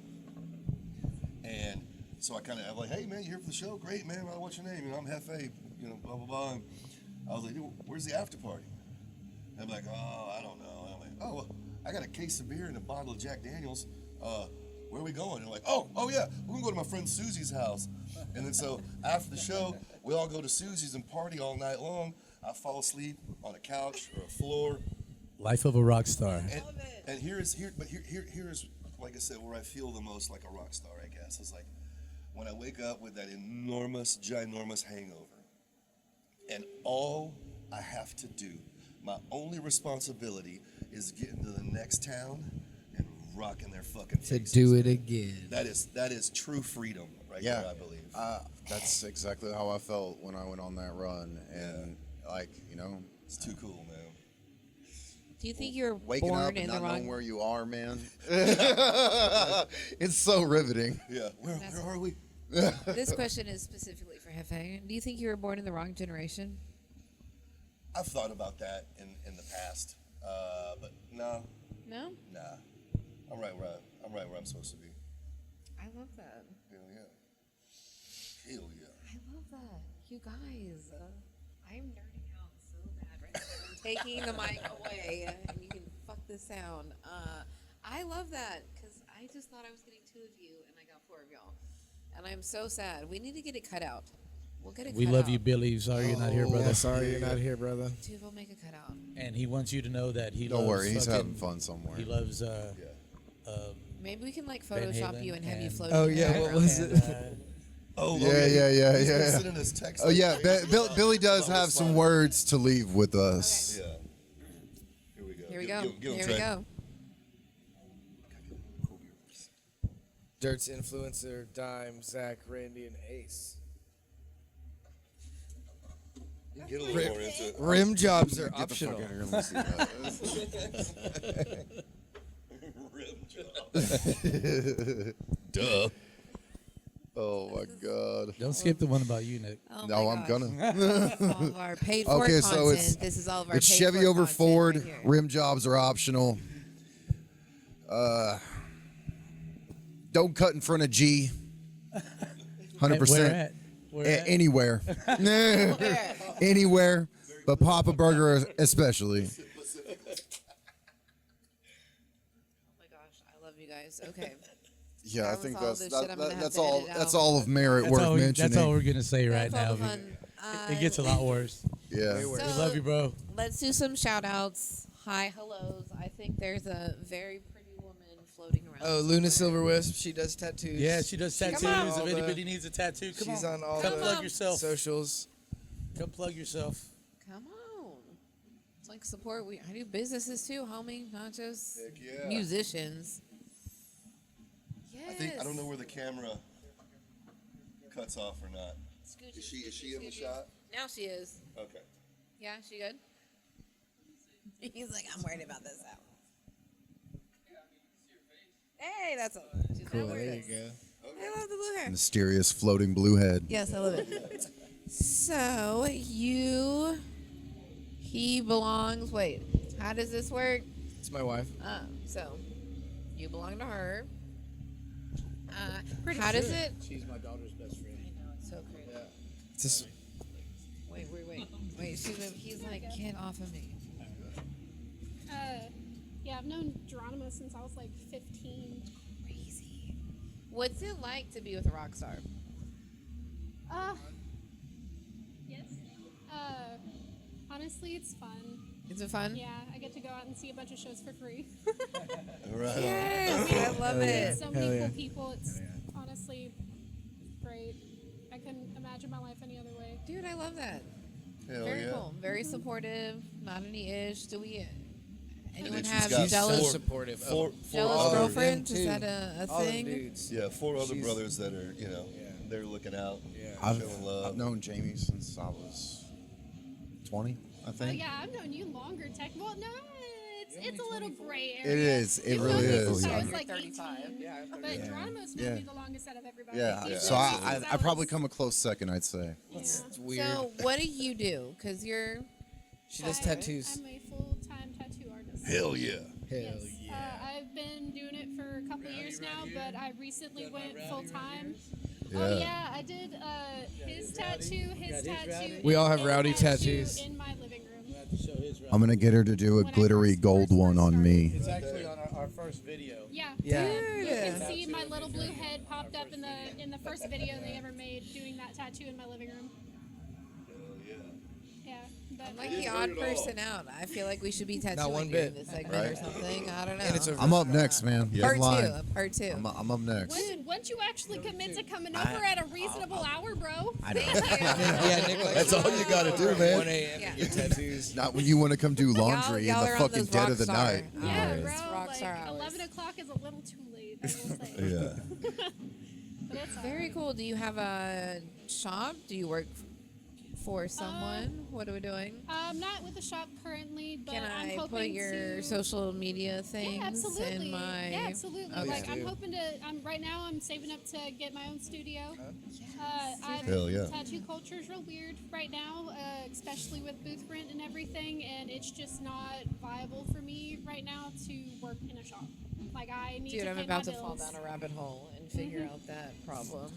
Speaker 2: And so I'm like, hey man, you here for the show? Great, man. Well, what's your name? I'm Hefe, blah blah blah. And I was like, dude, where's the after party? And I'm like, oh, I don't know. And I'm like, oh, well, I got a case of beer and a bottle of Jack Daniels. Where are we going? And they're like, oh yeah, we're gonna go to my friend Susie's house. And then so after the show, we all go to Susie's and party all night long. I fall asleep on a couch or a floor.
Speaker 4: Life of a rock star.
Speaker 2: And here's like I said, where I feel the most like a rock star, I guess. It's like when I wake up with that enormous, ginormous hangover, and all I have to do, my only responsibility, is get into the next town and rock in their fucking
Speaker 5: To
Speaker 2: faces.
Speaker 5: do it again.
Speaker 2: That is true freedom, right
Speaker 3: Yeah,
Speaker 2: there, I believe.
Speaker 3: that's exactly how I felt when I went on that run, and
Speaker 2: It's too cool, man.
Speaker 1: Do you think you're
Speaker 3: waking
Speaker 1: born
Speaker 3: up
Speaker 1: in
Speaker 3: and
Speaker 1: the
Speaker 3: not
Speaker 1: wrong?
Speaker 3: knowing where you are, man. It's so riveting.
Speaker 2: Yeah, where are we?
Speaker 1: This question is specifically for Hefe. Do you think you were born in the wrong generation?
Speaker 2: I've thought about that in the past, but no,
Speaker 1: No.
Speaker 2: nah. I'm right where I'm supposed to be.
Speaker 1: I love that.
Speaker 2: Hell yeah. Hell yeah.
Speaker 1: I love that. You guys, I'm nerding out so bad right now. I'm taking the mic away, and you can fuck this sound. I love that because I just thought I was getting 2 of you, and I got 4 of y'all, and I'm so sad. We need to get it cut out. We'll get it.
Speaker 4: We
Speaker 1: cut
Speaker 4: love
Speaker 1: out.
Speaker 4: you, Billy. Sorry you're not here, brother.
Speaker 5: Yeah, sorry you're not here, brother.
Speaker 1: Dude, we'll make it cut out.
Speaker 4: And he wants you to know that he
Speaker 3: Don't
Speaker 4: loves
Speaker 3: worry, he's
Speaker 4: fucking-
Speaker 3: having fun somewhere.
Speaker 4: He loves
Speaker 1: Maybe we can like
Speaker 4: Van
Speaker 1: Photoshop
Speaker 4: Halen
Speaker 1: you and have you
Speaker 4: and-
Speaker 1: floating.
Speaker 5: Oh,
Speaker 1: in the
Speaker 5: yeah, what
Speaker 1: background.
Speaker 5: was
Speaker 4: and,
Speaker 5: it?
Speaker 2: Oh,
Speaker 3: Yeah.
Speaker 2: He's been sending us texts.
Speaker 3: Oh yeah, Billy does have some words to leave with us.
Speaker 2: Yeah. Here we go.
Speaker 1: Here we go.
Speaker 2: Give him
Speaker 1: Here
Speaker 2: Trey.
Speaker 1: we go.
Speaker 5: Dirt's influencer, Dime, Zach, Randy, and Ace.
Speaker 2: Get a little more into it.
Speaker 5: Rim jobs are
Speaker 3: Get the fuck
Speaker 5: optional.
Speaker 3: out of here. Let me see that.
Speaker 2: Rim job. Duh.
Speaker 3: Oh my god.
Speaker 4: Don't skip the one about you, Nick.
Speaker 1: Oh
Speaker 3: No,
Speaker 1: my
Speaker 3: I'm
Speaker 1: gosh.
Speaker 3: gonna.
Speaker 1: This is all of our paid for
Speaker 3: Okay,
Speaker 1: content.
Speaker 3: so
Speaker 1: This is all of our
Speaker 3: It's
Speaker 1: paid
Speaker 3: Chevy
Speaker 1: for
Speaker 3: over
Speaker 1: content
Speaker 3: Ford.
Speaker 1: right here.
Speaker 3: Rim jobs are optional. Don't cut in front of G. 100%.
Speaker 4: Where at? Where at?
Speaker 3: Anywhere. Anywhere. But Papa Burger especially.
Speaker 1: Oh my gosh, I love you guys. Okay.
Speaker 3: Yeah,
Speaker 1: That
Speaker 3: I
Speaker 1: was
Speaker 3: think
Speaker 1: all
Speaker 3: that's
Speaker 1: this shit I'm gonna have
Speaker 3: that's
Speaker 1: to
Speaker 3: all
Speaker 1: edit
Speaker 3: that's
Speaker 1: out.
Speaker 3: all of merit
Speaker 4: That's
Speaker 3: worth
Speaker 4: all,
Speaker 3: mentioning.
Speaker 4: that's all we're gonna say right
Speaker 1: That's all
Speaker 4: now.
Speaker 1: the fun.
Speaker 4: It gets a lot worse.
Speaker 3: Yeah.
Speaker 5: Way worse.
Speaker 4: We love you, bro.
Speaker 1: Let's do some shout outs. Hi, hellos. I think there's a very pretty woman floating around.
Speaker 5: Oh, Luna
Speaker 1: somewhere.
Speaker 5: Silverwisp, she does tattoos.
Speaker 4: Yeah, she does tattoos.
Speaker 1: on.
Speaker 4: If
Speaker 5: All the-
Speaker 4: anybody needs a tattoo, come
Speaker 5: She's
Speaker 4: on.
Speaker 5: on all
Speaker 4: Come
Speaker 5: the
Speaker 4: plug yourself.
Speaker 5: socials.
Speaker 4: Come plug yourself.
Speaker 1: Come on. It's like support. I do businesses too, homie, not just
Speaker 2: Heck yeah.
Speaker 1: musicians. Yes.
Speaker 2: I don't know where the camera cuts off or not.
Speaker 1: Scooch-
Speaker 2: Is she in the
Speaker 1: scooch-
Speaker 2: shot?
Speaker 1: Now she is.
Speaker 2: Okay.
Speaker 1: Yeah, she good? He's like, I'm worried about this out. Hey, that's a she's
Speaker 5: Cool,
Speaker 1: not
Speaker 5: there
Speaker 1: worried.
Speaker 5: you go.
Speaker 1: I love the blue hair.
Speaker 3: Mysterious floating blue head.
Speaker 1: Yes, I love it. So he belongs. Wait, how does this work?
Speaker 5: It's my wife.
Speaker 1: So you belong to her. How does it?
Speaker 4: She's my daughter's best friend.
Speaker 1: I know it's so crazy.
Speaker 5: It's just,
Speaker 1: Wait. He's like, get off of me.
Speaker 6: Yeah, I've known Geronimo since I was like 15.
Speaker 1: Crazy. What's it like to be with a rock star?
Speaker 6: Yes. Honestly, it's fun.
Speaker 1: Is it fun?
Speaker 6: Yeah, I get to go out and see a bunch of shows for free.
Speaker 2: All right.
Speaker 1: Yes, I love it.
Speaker 6: So many cool people. It's honestly great. I couldn't imagine my life any other way.
Speaker 1: Dude, I love that.
Speaker 2: Hell
Speaker 1: Very
Speaker 2: yeah.
Speaker 1: cool. Very supportive. Not any ish. Do we? Anyone
Speaker 2: she's
Speaker 1: have
Speaker 2: got
Speaker 5: she's so
Speaker 1: jealous
Speaker 5: supportive.
Speaker 2: Four
Speaker 1: jealous
Speaker 2: other,
Speaker 1: girlfriends?
Speaker 5: Them
Speaker 1: Is
Speaker 5: too.
Speaker 1: that a
Speaker 5: All them
Speaker 1: thing?
Speaker 5: dudes.
Speaker 2: yeah, 4 other
Speaker 5: She's-
Speaker 2: brothers that are,
Speaker 5: Yeah.
Speaker 2: they're looking out,
Speaker 5: Yeah.
Speaker 2: showing love.
Speaker 3: I've known Jamie since I was 20, I
Speaker 6: Oh
Speaker 3: think.
Speaker 6: yeah, I've known you longer, Tech. Well, no, it's a little gray area.
Speaker 3: It is. It really
Speaker 6: known me
Speaker 3: is.
Speaker 6: since I
Speaker 1: Yeah,
Speaker 6: was
Speaker 1: you're
Speaker 6: like
Speaker 1: 35.
Speaker 6: 18.
Speaker 5: Yeah,
Speaker 6: But Geronimo's known me the longest out of everybody.
Speaker 3: Yeah.
Speaker 6: He's
Speaker 3: So
Speaker 6: known me since
Speaker 3: I probably
Speaker 6: was-
Speaker 3: come a close second, I'd say.
Speaker 6: Yeah.
Speaker 5: It's weird.
Speaker 1: So what do you do? Because you're
Speaker 5: She does
Speaker 6: I-
Speaker 5: tattoos.
Speaker 6: I'm a full-time tattoo artist.
Speaker 2: Hell yeah.
Speaker 6: Yes. I've been doing it for a couple years now, but I recently went full-time. Oh yeah, I did his tattoo, his tattoo.
Speaker 5: We all
Speaker 6: and
Speaker 5: have
Speaker 6: his
Speaker 5: Rowdy
Speaker 6: tattoo
Speaker 5: tattoos.
Speaker 6: in my living room.
Speaker 3: I'm gonna get her to do a
Speaker 6: When I
Speaker 3: glittery
Speaker 6: first
Speaker 3: gold one on
Speaker 6: started.
Speaker 3: me.
Speaker 4: It's actually on our first video.
Speaker 6: Yeah.
Speaker 5: Yeah.
Speaker 6: You can see my little blue head popped up in the first video they ever made doing that tattoo in my living room. Yeah. But
Speaker 1: I'm like the odd person out. I feel like we should be tattooing
Speaker 5: one
Speaker 1: you
Speaker 5: bit.
Speaker 1: in this segment or something. I don't know.
Speaker 5: And it's a
Speaker 3: I'm up next, man.
Speaker 2: Yeah.
Speaker 1: part
Speaker 3: In line.
Speaker 1: two. Part two.
Speaker 3: I'm up next.
Speaker 6: once you actually commit to coming over at a reasonable hour, bro.
Speaker 3: I know.
Speaker 5: Yeah, Nick, like,
Speaker 2: That's all you gotta do, man.
Speaker 5: 1 a.m.
Speaker 1: Yeah.
Speaker 5: to get tattoos.
Speaker 3: Not when you want to come do laundry
Speaker 1: Y'all
Speaker 3: in the
Speaker 1: are on
Speaker 3: fucking
Speaker 1: those
Speaker 3: dead
Speaker 1: rock
Speaker 3: of the
Speaker 1: star
Speaker 3: night.
Speaker 6: Yeah,
Speaker 1: hours,
Speaker 6: bro.
Speaker 1: rock
Speaker 6: Like
Speaker 1: star hours.
Speaker 6: 11 o'clock is a little too late. I will say.
Speaker 2: Yeah.
Speaker 6: But it's
Speaker 1: Very cool. Do you have a shop? Do you work for someone? What are we doing?
Speaker 6: I'm not with the shop currently, but
Speaker 1: Can
Speaker 6: I'm
Speaker 1: I
Speaker 6: hoping
Speaker 1: put your
Speaker 6: to.
Speaker 1: social media things
Speaker 6: Yeah, absolutely.
Speaker 1: in my?
Speaker 6: Yeah, absolutely.
Speaker 1: Okay.
Speaker 6: Like I'm hoping to. Right now. I'm saving up to get my own studio.
Speaker 2: Hell yeah.
Speaker 6: Tattoo culture is real weird right now, especially with booth rent and everything, and it's just not viable for me right now to work in a shop. Like I need
Speaker 1: Dude,
Speaker 6: to
Speaker 1: I'm
Speaker 6: pay
Speaker 1: about
Speaker 6: my
Speaker 1: to fall
Speaker 6: bills.
Speaker 1: down a rabbit hole and figure out that problem.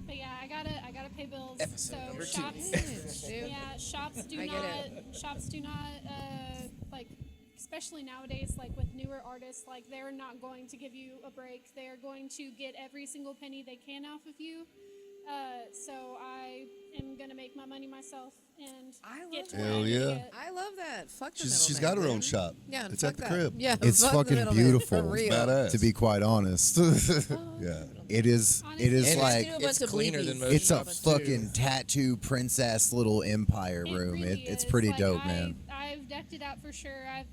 Speaker 6: But yeah, I gotta pay bills.
Speaker 5: Episode
Speaker 6: So
Speaker 5: number 2.
Speaker 6: shops,
Speaker 1: Dude.
Speaker 6: yeah, shops do
Speaker 1: I get
Speaker 6: not like, especially nowadays, like with newer artists, like they're not going to give you a break. They're going to get every single penny they can off of you. So I am gonna make my money myself and
Speaker 1: I
Speaker 6: get to
Speaker 1: love
Speaker 6: where
Speaker 2: Hell
Speaker 6: I need to
Speaker 2: yeah.
Speaker 6: get.
Speaker 1: I love that. Fuck the
Speaker 2: She's
Speaker 1: middleman,
Speaker 2: got her own
Speaker 1: dude.
Speaker 2: shop.
Speaker 1: Yeah,
Speaker 2: It's
Speaker 1: fuck
Speaker 2: at the
Speaker 1: that.
Speaker 2: crib.
Speaker 1: Yeah,
Speaker 3: It's
Speaker 1: fuck the
Speaker 3: fucking
Speaker 1: middleman,
Speaker 3: beautiful.
Speaker 1: For real.
Speaker 2: Badass.
Speaker 3: To be quite honest,
Speaker 2: Yeah.
Speaker 3: it is. It is
Speaker 6: Honestly,
Speaker 3: like
Speaker 1: do a bunch
Speaker 5: It's
Speaker 1: of
Speaker 5: cleaner
Speaker 1: bleepies.
Speaker 5: than most
Speaker 3: it's a
Speaker 5: shops,
Speaker 3: fucking tattoo princess little empire
Speaker 6: It
Speaker 3: room.
Speaker 6: really
Speaker 3: It's
Speaker 6: is.
Speaker 3: pretty
Speaker 6: Like,
Speaker 3: dope, man.
Speaker 6: I've decked it out for sure. I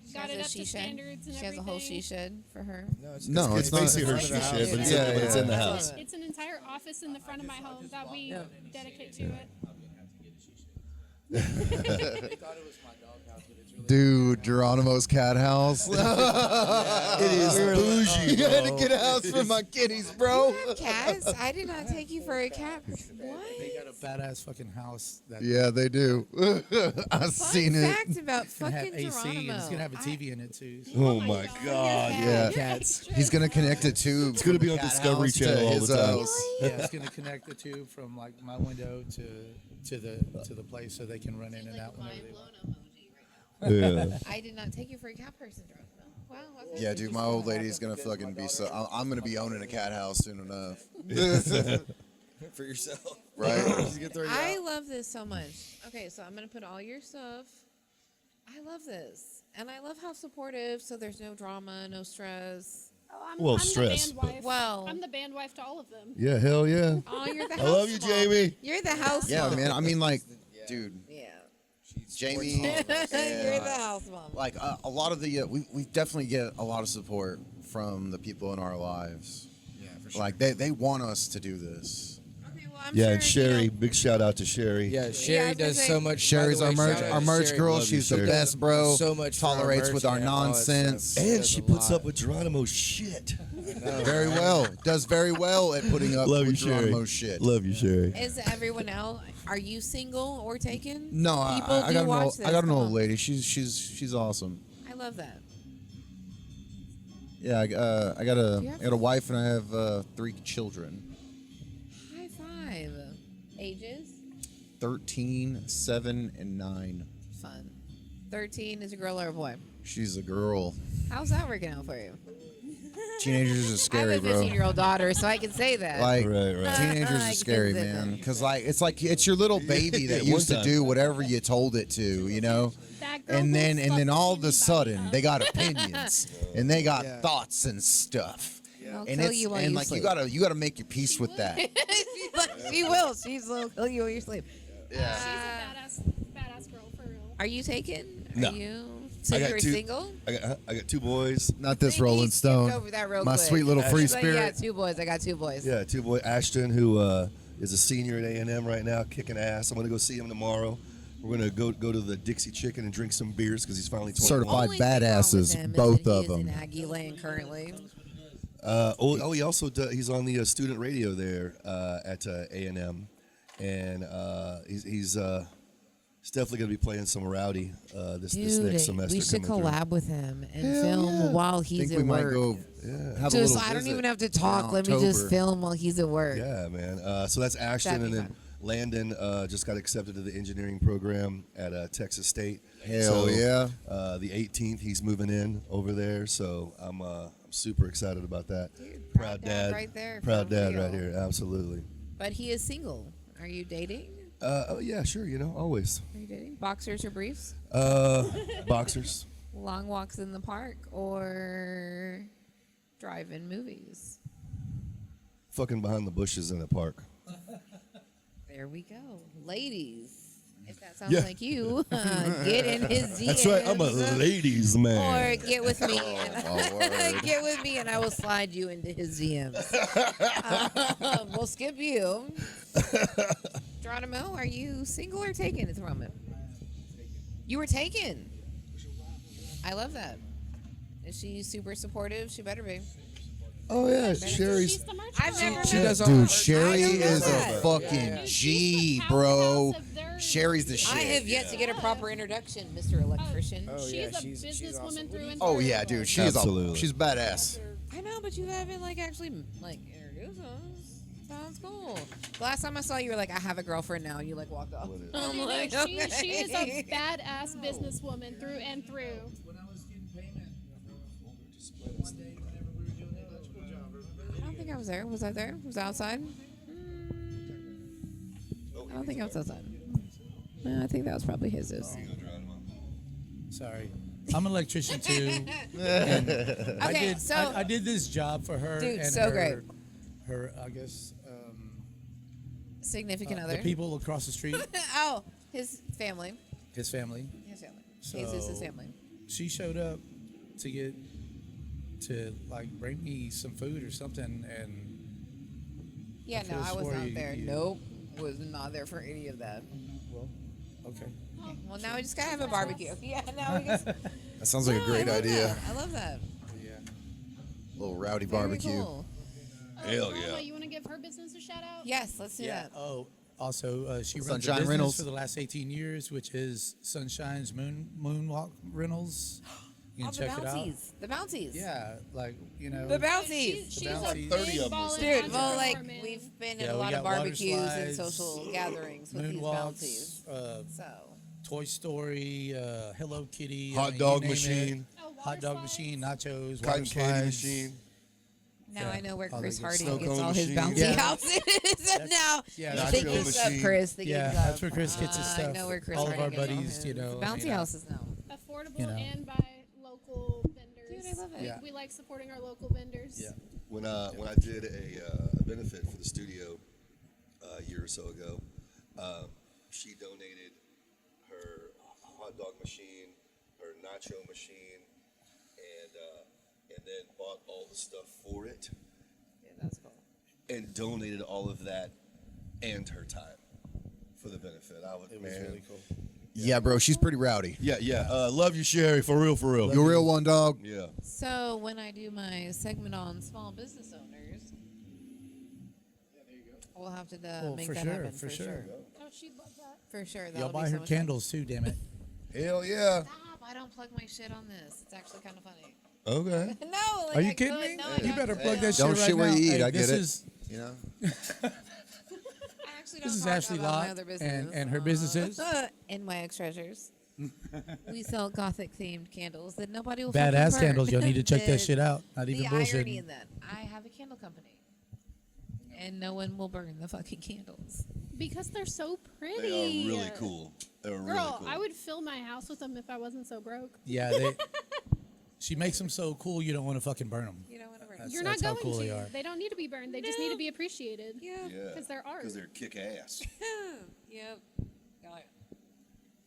Speaker 1: She
Speaker 6: got
Speaker 1: has
Speaker 6: it
Speaker 1: a
Speaker 6: up to
Speaker 1: she shed.
Speaker 6: standards and
Speaker 1: She has a
Speaker 6: everything.
Speaker 1: whole she shed for her.
Speaker 3: No,
Speaker 2: It's
Speaker 3: it's not.
Speaker 2: basically her
Speaker 3: it's
Speaker 2: she
Speaker 3: not-
Speaker 2: shed, but it's,
Speaker 3: Yeah,
Speaker 2: in, but it's in the
Speaker 3: yeah.
Speaker 2: house.
Speaker 6: It's an entire office in the front of my home that we dedicate to it.
Speaker 4: They thought it was my doghouse, but it's really
Speaker 3: Dude, Geronimo's cat house. It is bougie. You had to get a house for my kitties, bro.
Speaker 1: Cats? I did not take you for a cat. What?
Speaker 4: they got a badass fucking house that
Speaker 3: Yeah, they do. I've seen
Speaker 1: Fun
Speaker 3: it.
Speaker 1: fact about
Speaker 4: can have
Speaker 1: fucking
Speaker 4: AC
Speaker 1: Geronimo.
Speaker 4: and it's gonna have a TV in it too. So.
Speaker 2: Oh my God.
Speaker 3: Yeah.
Speaker 5: Cats.
Speaker 3: He's gonna connect a tube.
Speaker 2: It's gonna be on
Speaker 3: cat
Speaker 2: Discovery
Speaker 3: house to
Speaker 2: Channel all
Speaker 3: his
Speaker 2: the time.
Speaker 3: house.
Speaker 4: Yeah, it's gonna connect the tube from like my window to the place so they can run in and out whenever they want.
Speaker 2: Yeah.
Speaker 1: I did not take you for a cat person, Geronimo. Wow. okay.
Speaker 3: Yeah, dude, my old lady's gonna fucking be so. I'm gonna be owning a cat house soon enough.
Speaker 5: For yourself.
Speaker 3: Right?
Speaker 5: She's gonna throw you
Speaker 1: I
Speaker 5: out.
Speaker 1: love this so much. Okay, so I'm gonna put all your stuff. I love this, and I love how supportive. So there's no drama, no stress.
Speaker 6: Oh, I'm,
Speaker 2: Well,
Speaker 6: I'm
Speaker 2: stress,
Speaker 6: The
Speaker 2: but-
Speaker 6: band wife.
Speaker 1: Well-
Speaker 6: I'm the band wife to all of them.
Speaker 2: Yeah, hell yeah.
Speaker 1: Oh, you're the house
Speaker 2: I love you,
Speaker 1: mom.
Speaker 2: Jamie.
Speaker 1: You're the house
Speaker 3: Yeah,
Speaker 1: mom.
Speaker 3: man. I mean, like, dude,
Speaker 1: Yeah.
Speaker 3: Jamie.
Speaker 1: You're the
Speaker 3: Yeah.
Speaker 1: house mom.
Speaker 3: Like a lot of the we definitely get a lot of support from the people in our lives.
Speaker 5: Yeah, for sure.
Speaker 3: Like they want us to do this.
Speaker 1: Okay, well, I'm
Speaker 2: Yeah,
Speaker 1: sure,
Speaker 2: and Sherry,
Speaker 1: You know,
Speaker 2: big shout out to Sherry.
Speaker 5: Yeah,
Speaker 1: I
Speaker 5: Sherry
Speaker 1: was gonna
Speaker 5: does
Speaker 1: say-
Speaker 5: so much.
Speaker 3: Sherry's
Speaker 5: by
Speaker 3: our
Speaker 5: the way,
Speaker 3: merch,
Speaker 5: shout out
Speaker 3: our
Speaker 5: to
Speaker 3: merch
Speaker 5: Sherry.
Speaker 3: girl.
Speaker 2: Love you,
Speaker 3: She's the
Speaker 2: Sherry.
Speaker 3: best, bro.
Speaker 5: So much for our
Speaker 3: Tolerates
Speaker 5: merch
Speaker 3: with our
Speaker 5: and all that
Speaker 3: nonsense.
Speaker 5: stuff.
Speaker 2: And
Speaker 5: Does
Speaker 2: she
Speaker 5: a
Speaker 2: puts
Speaker 5: lot.
Speaker 2: up with Geronimo's shit.
Speaker 3: Very well. Does very well at putting up
Speaker 2: Love you,
Speaker 3: with
Speaker 2: Sherry.
Speaker 3: Geronimo's shit.
Speaker 2: Love you, Sherry.
Speaker 1: is everyone else? Are you single or taken?
Speaker 3: No,
Speaker 1: People
Speaker 3: I
Speaker 1: do
Speaker 3: got an
Speaker 1: watch
Speaker 3: old,
Speaker 1: this.
Speaker 3: I got an
Speaker 1: Come
Speaker 3: old
Speaker 1: on.
Speaker 3: lady. She's awesome.
Speaker 1: I love that.
Speaker 3: Yeah, I got
Speaker 1: Do you have-
Speaker 3: I got a wife and I have 3 children.
Speaker 1: High five. Ages?
Speaker 3: 13, 7, and 9.
Speaker 1: Fun. 13 is a girl or a boy.
Speaker 3: She's a girl.
Speaker 1: How's that working out for you?
Speaker 3: Teenagers are
Speaker 1: I
Speaker 3: scary,
Speaker 1: have a
Speaker 3: bro.
Speaker 1: 15-year-old daughter, so I can say that.
Speaker 3: Like
Speaker 2: Right, right.
Speaker 3: teenagers
Speaker 1: I
Speaker 3: are
Speaker 1: can
Speaker 3: scary,
Speaker 1: say
Speaker 3: man.
Speaker 1: that.
Speaker 3: Because like it's your little baby that
Speaker 2: One
Speaker 3: used to
Speaker 2: time.
Speaker 3: do whatever you told it to, you know.
Speaker 6: That girl
Speaker 3: And
Speaker 6: will
Speaker 3: then
Speaker 6: fuck
Speaker 3: all of a
Speaker 6: anybody
Speaker 3: sudden
Speaker 6: up.
Speaker 3: they got opinions and they got
Speaker 5: Yeah.
Speaker 3: thoughts and stuff.
Speaker 1: I'll
Speaker 3: And
Speaker 1: kill
Speaker 3: it's
Speaker 1: you while
Speaker 3: and
Speaker 1: you
Speaker 3: like
Speaker 1: sleep.
Speaker 3: you gotta make your peace with that.
Speaker 1: She will. She's will kill you while you sleep.
Speaker 6: She's a badass girl for real.
Speaker 1: Are you taken?
Speaker 2: No.
Speaker 1: Are you? So
Speaker 2: I got
Speaker 1: you're
Speaker 2: two-
Speaker 1: single?
Speaker 2: I got 2 boys.
Speaker 3: Not this
Speaker 1: He
Speaker 3: Rolling
Speaker 1: skipped
Speaker 3: Stone.
Speaker 1: over that real
Speaker 3: My
Speaker 1: quick.
Speaker 3: sweet little free
Speaker 1: She's like, yeah,
Speaker 3: spirit.
Speaker 1: 2 boys. I got 2 boys.
Speaker 2: Yeah, 2 boys. Ashton, who is a senior at A&M right now, kicking ass. I'm gonna go see him tomorrow. We're gonna go to the Dixie Chicken and drink some beers because he's finally 21.
Speaker 3: Certified
Speaker 1: Only thing wrong with
Speaker 3: badasses,
Speaker 1: him is
Speaker 3: both
Speaker 1: that
Speaker 3: of
Speaker 1: he is
Speaker 3: them.
Speaker 1: in Aggie Land currently.
Speaker 2: He also he's on the student radio there at A&M, and he's definitely gonna be playing some Rowdy this next semester.
Speaker 1: we should
Speaker 2: coming through.
Speaker 1: collab with him and
Speaker 2: Hell
Speaker 1: film
Speaker 2: yeah.
Speaker 1: while
Speaker 3: I
Speaker 1: he's
Speaker 3: think
Speaker 1: at
Speaker 3: we might
Speaker 1: work.
Speaker 3: go have a
Speaker 1: Just
Speaker 3: little
Speaker 1: I don't
Speaker 3: visit
Speaker 1: even have to
Speaker 3: in
Speaker 1: talk. Let me just
Speaker 3: October.
Speaker 1: film while he's at work.
Speaker 2: Yeah, man. So that's Ashton,
Speaker 1: That'd
Speaker 2: and
Speaker 1: be
Speaker 2: then
Speaker 1: fun.
Speaker 2: Landon just got accepted to the engineering program at Texas State.
Speaker 3: Hell
Speaker 2: So,
Speaker 3: yeah.
Speaker 2: The 18th, he's moving in over there. So I'm super excited about that.
Speaker 1: Dude, proud dad right there,
Speaker 2: Proud
Speaker 1: for
Speaker 2: dad
Speaker 1: real.
Speaker 2: right here. Absolutely.
Speaker 1: But he is single. Are you dating?
Speaker 2: Oh yeah, sure. Always.
Speaker 1: Are you dating? Boxers or briefs?
Speaker 2: Boxers.
Speaker 1: Long walks in the park or drive-in movies?
Speaker 2: Fucking behind the bushes in a park.
Speaker 1: There we go. Ladies, if that sounds
Speaker 2: Yeah.
Speaker 1: like you, get in his DMs.
Speaker 2: That's right. I'm a ladies man.
Speaker 1: Or get with me.
Speaker 3: my word.
Speaker 1: Get with me and I will slide you into his DMs. We'll skip you. Geronimo, are you single or taken at the moment? You were taken. I love that. Is she super supportive? She better be.
Speaker 2: Oh yeah,
Speaker 6: She's
Speaker 2: Sherry's.
Speaker 6: the merch
Speaker 1: I've
Speaker 6: girl.
Speaker 1: never
Speaker 4: She
Speaker 1: met
Speaker 4: does
Speaker 1: her.
Speaker 4: all
Speaker 3: Dude,
Speaker 4: her-
Speaker 3: Sherry
Speaker 1: I don't know
Speaker 3: is
Speaker 1: that.
Speaker 3: a fucking
Speaker 6: Dude, she's
Speaker 3: G,
Speaker 6: the
Speaker 3: bro.
Speaker 6: powerhouse of their-
Speaker 3: Sherry's the shit.
Speaker 1: I have yet to get a proper introduction, Mr. Electrician.
Speaker 5: Oh,
Speaker 6: She's
Speaker 5: yeah,
Speaker 6: a
Speaker 5: she's
Speaker 6: businesswoman
Speaker 5: awesome.
Speaker 6: through and
Speaker 3: Oh
Speaker 6: through.
Speaker 3: yeah, dude. She's
Speaker 2: Absolutely.
Speaker 3: she's badass.
Speaker 1: I know, but you haven't actually introduced us. Sounds cool. The last time I saw you, were like, I have a girlfriend now, and you walked off. I'm
Speaker 6: No,
Speaker 1: like,
Speaker 6: she
Speaker 1: okay.
Speaker 6: is a badass businesswoman through and through.
Speaker 4: When I was getting payment one day, whenever we were doing the electrical job, remember?
Speaker 1: I don't think I was there. Was I there? Was I outside? I don't think I was outside. No, I think that was probably his.
Speaker 4: Sorry. I'm an electrician too.
Speaker 1: Okay, so
Speaker 4: I did this job for her.
Speaker 1: Dude,
Speaker 4: and
Speaker 1: so
Speaker 4: her,
Speaker 1: great.
Speaker 4: Her, I guess,
Speaker 1: significant
Speaker 4: the
Speaker 1: other.
Speaker 4: people across the street,
Speaker 1: Oh, his family.
Speaker 4: his family.
Speaker 1: His family.
Speaker 4: So-
Speaker 1: Jesus' his family.
Speaker 4: She showed up to bring me some food or something, and
Speaker 1: Yeah,
Speaker 4: I
Speaker 1: no,
Speaker 4: could've
Speaker 1: I was
Speaker 4: swore
Speaker 1: not
Speaker 4: you-
Speaker 1: there.
Speaker 4: you-
Speaker 1: Nope, was not there for any of that.
Speaker 4: well, okay.
Speaker 1: Okay, well, now we just gotta have a barbecue. Yeah, now we just.
Speaker 3: That sounds like a great
Speaker 1: I love
Speaker 3: idea.
Speaker 1: that. I love that.
Speaker 4: Yeah.
Speaker 3: Little rowdy
Speaker 1: Very
Speaker 3: barbecue.
Speaker 1: cool.
Speaker 2: Hell
Speaker 6: Roma,
Speaker 2: yeah.
Speaker 6: You want to give her business a shout out?
Speaker 1: Yes, let's do that.
Speaker 4: Oh, also, she runs a
Speaker 3: Sunshine
Speaker 4: business
Speaker 3: Rentals.
Speaker 4: for the last 18 years, which is Sunshine's Moonwalk Rentals. You
Speaker 1: Oh,
Speaker 4: can
Speaker 1: the
Speaker 4: check it out.
Speaker 1: bounties. The bounties.
Speaker 4: Yeah,
Speaker 1: The bounties.
Speaker 6: She's
Speaker 4: About
Speaker 6: a
Speaker 2: 30
Speaker 6: big
Speaker 2: of them.
Speaker 6: ballin'
Speaker 1: Dude, well,
Speaker 6: entrepreneur,
Speaker 1: like
Speaker 6: man.
Speaker 1: we've been
Speaker 4: Yeah,
Speaker 1: in a
Speaker 4: we
Speaker 1: lot of
Speaker 4: got water
Speaker 1: barbecues and
Speaker 4: slides,
Speaker 1: social gatherings with these bounties.
Speaker 4: Moonwalks,
Speaker 1: So
Speaker 4: Toy Story, Hello Kitty,
Speaker 2: Hot
Speaker 4: you
Speaker 2: dog
Speaker 4: name it.
Speaker 2: machine.
Speaker 6: Oh, water
Speaker 4: Hot dog
Speaker 6: slides?
Speaker 4: machine, nachos,
Speaker 2: Cotton
Speaker 4: water
Speaker 2: candy
Speaker 4: slides.
Speaker 2: machine.
Speaker 1: now
Speaker 4: Yeah,
Speaker 1: I know where
Speaker 4: all
Speaker 1: Chris
Speaker 4: that good
Speaker 1: Hardy
Speaker 2: stuff.
Speaker 1: gets
Speaker 2: Snow
Speaker 1: all his
Speaker 2: cone
Speaker 1: bouncy
Speaker 4: machine. Yeah.
Speaker 1: houses. And now
Speaker 4: Yeah,
Speaker 1: the
Speaker 4: that's
Speaker 1: thing
Speaker 2: Nacho
Speaker 1: is up,
Speaker 2: machine.
Speaker 1: Chris. The
Speaker 4: Yeah,
Speaker 1: gigs
Speaker 4: that's
Speaker 1: up.
Speaker 4: where Chris gets his
Speaker 1: I
Speaker 4: stuff.
Speaker 1: know where Chris
Speaker 4: All of
Speaker 1: Hardy
Speaker 4: our
Speaker 1: gets all
Speaker 4: buddies,
Speaker 1: his
Speaker 4: you know, I
Speaker 1: bouncy
Speaker 4: mean,
Speaker 1: houses now.
Speaker 6: Affordable
Speaker 4: You know.
Speaker 6: and by local vendors.
Speaker 1: Dude, I love it.
Speaker 4: Yeah.
Speaker 6: We like supporting our local vendors.
Speaker 4: Yeah.
Speaker 2: When I did a benefit for the studio a year or so ago, she donated her hot dog machine, her nacho machine, and then bought all the stuff for it
Speaker 1: Yeah, that's cool.
Speaker 2: and donated all of that and her time for the benefit. I would,
Speaker 4: It was
Speaker 2: man.
Speaker 4: really cool.
Speaker 3: Yeah, bro, she's pretty rowdy.
Speaker 2: Yeah, yeah. Love you, Sherry. For real, for real.
Speaker 3: You a real one, dog.
Speaker 2: Yeah.
Speaker 1: So when I do my segment on small business owners, we'll have to
Speaker 4: Well,
Speaker 1: make
Speaker 4: for
Speaker 1: that
Speaker 4: sure,
Speaker 1: happen.
Speaker 4: for sure.
Speaker 6: Oh, she'd love that.
Speaker 1: For sure.
Speaker 4: Y'all
Speaker 1: That'll
Speaker 4: buy
Speaker 1: be so
Speaker 4: her
Speaker 1: much fun.
Speaker 4: candles too, damn it.
Speaker 2: Hell yeah.
Speaker 1: Stop! I don't plug my shit on this. It's actually kind of funny.
Speaker 2: Okay.
Speaker 1: No, like
Speaker 4: Are you
Speaker 1: I
Speaker 4: kidding
Speaker 1: could.
Speaker 4: me?
Speaker 1: No, I
Speaker 4: You
Speaker 1: don't.
Speaker 4: better plug
Speaker 1: No.
Speaker 4: that shit
Speaker 3: Don't
Speaker 4: right
Speaker 3: shit where
Speaker 4: now.
Speaker 3: you eat,
Speaker 4: Hey,
Speaker 3: I get
Speaker 4: this
Speaker 3: it.
Speaker 4: Is,
Speaker 3: You know?
Speaker 1: I actually don't
Speaker 4: this is
Speaker 1: talk
Speaker 4: Ashley
Speaker 1: about my
Speaker 4: Lott
Speaker 1: other business.
Speaker 4: and her business is
Speaker 1: In my ex treasures. We sell gothic themed candles that nobody will fucking
Speaker 4: badass
Speaker 1: burn.
Speaker 4: candles. You'll need to check
Speaker 1: The-
Speaker 4: that shit out. Not even
Speaker 1: The irony
Speaker 4: bullshitting.
Speaker 1: in that, I have a candle company, and no one will burn the fucking candles.
Speaker 6: Because they're so pretty.
Speaker 2: They are really cool. They're really
Speaker 6: Girl,
Speaker 2: cool.
Speaker 6: I would fill my house with them if I wasn't so broke.
Speaker 4: Yeah, she makes them so cool you don't want to fucking burn them.
Speaker 1: You know what?
Speaker 6: You're not
Speaker 4: That's how
Speaker 6: going
Speaker 4: cool
Speaker 6: to.
Speaker 4: they are.
Speaker 6: They don't need to be burned. They just need to be appreciated.
Speaker 1: Yeah.
Speaker 2: Yeah.
Speaker 6: Because they're art.
Speaker 2: Because they're kick ass.
Speaker 1: Yep.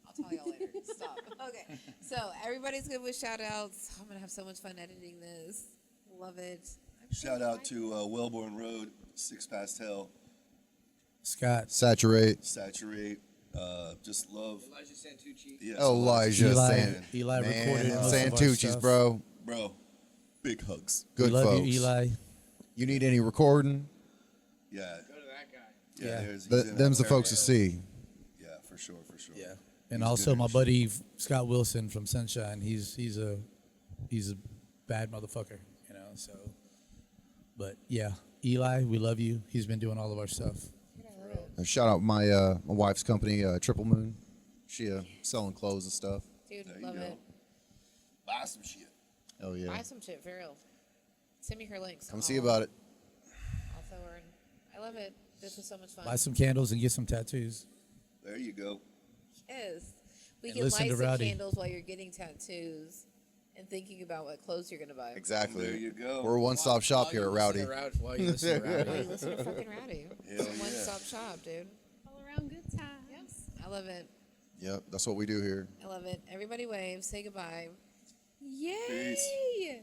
Speaker 1: I'll tell y'all later. Stop. Okay. So everybody's good with shout outs. I'm gonna have so much fun editing this. Love it.
Speaker 2: Shout out to Wellborn Road, 6 Past Hell,
Speaker 4: Scott.
Speaker 3: Saturate.
Speaker 2: Saturate. Just love.
Speaker 5: Elijah Santucci.
Speaker 2: Yes,
Speaker 3: Elijah
Speaker 4: Eli recorded
Speaker 3: Man,
Speaker 4: most of our
Speaker 3: Santucci's,
Speaker 4: stuff.
Speaker 3: bro.
Speaker 2: Bro, big hugs.
Speaker 3: Good
Speaker 4: we love
Speaker 3: folks.
Speaker 4: you, Eli.
Speaker 3: You need any recording?
Speaker 2: Yeah.
Speaker 5: Go to that guy.
Speaker 2: Yeah.
Speaker 4: Yeah.
Speaker 2: He's in
Speaker 3: Them's the
Speaker 2: that
Speaker 3: folks to
Speaker 2: area.
Speaker 3: see.
Speaker 2: Yeah, for sure.
Speaker 4: Yeah, and
Speaker 2: He's
Speaker 4: also
Speaker 2: good
Speaker 4: my
Speaker 2: at
Speaker 4: buddy Scott Wilson from Sunshine. He's a bad motherfucker, you know. So, but yeah, Eli, we love you. He's been doing all of our stuff.
Speaker 3: Shout out my my wife's company, Triple Moon. She selling clothes and stuff.
Speaker 1: Dude,
Speaker 2: There you
Speaker 1: love
Speaker 2: go.
Speaker 1: it.
Speaker 2: Buy some shit.
Speaker 3: Oh yeah.
Speaker 1: Buy some shit for real. Send me her links.
Speaker 3: Come see about it.
Speaker 1: I'll throw her in. I love it. This was so much fun.
Speaker 4: Buy some candles and get some tattoos.
Speaker 2: There you go.
Speaker 1: Yes. We
Speaker 4: And
Speaker 1: can
Speaker 4: listen
Speaker 1: light
Speaker 4: to
Speaker 1: some
Speaker 4: Rowdy.
Speaker 1: candles while you're getting tattoos and thinking about what clothes you're gonna buy.
Speaker 3: Exactly.
Speaker 2: There you go.
Speaker 3: We're a one-stop shop here at Rowdy.
Speaker 5: While you listen to
Speaker 1: Why
Speaker 5: Rowdy.
Speaker 1: you listen to fucking Rowdy?
Speaker 2: Hell
Speaker 1: It's a
Speaker 2: yeah.
Speaker 1: one-stop shop, dude.
Speaker 6: All around good times.
Speaker 1: I love it.
Speaker 3: Yep, that's what we do here.
Speaker 1: I love it. Everybody wave. Say goodbye. Yay!
Speaker 2: Peace.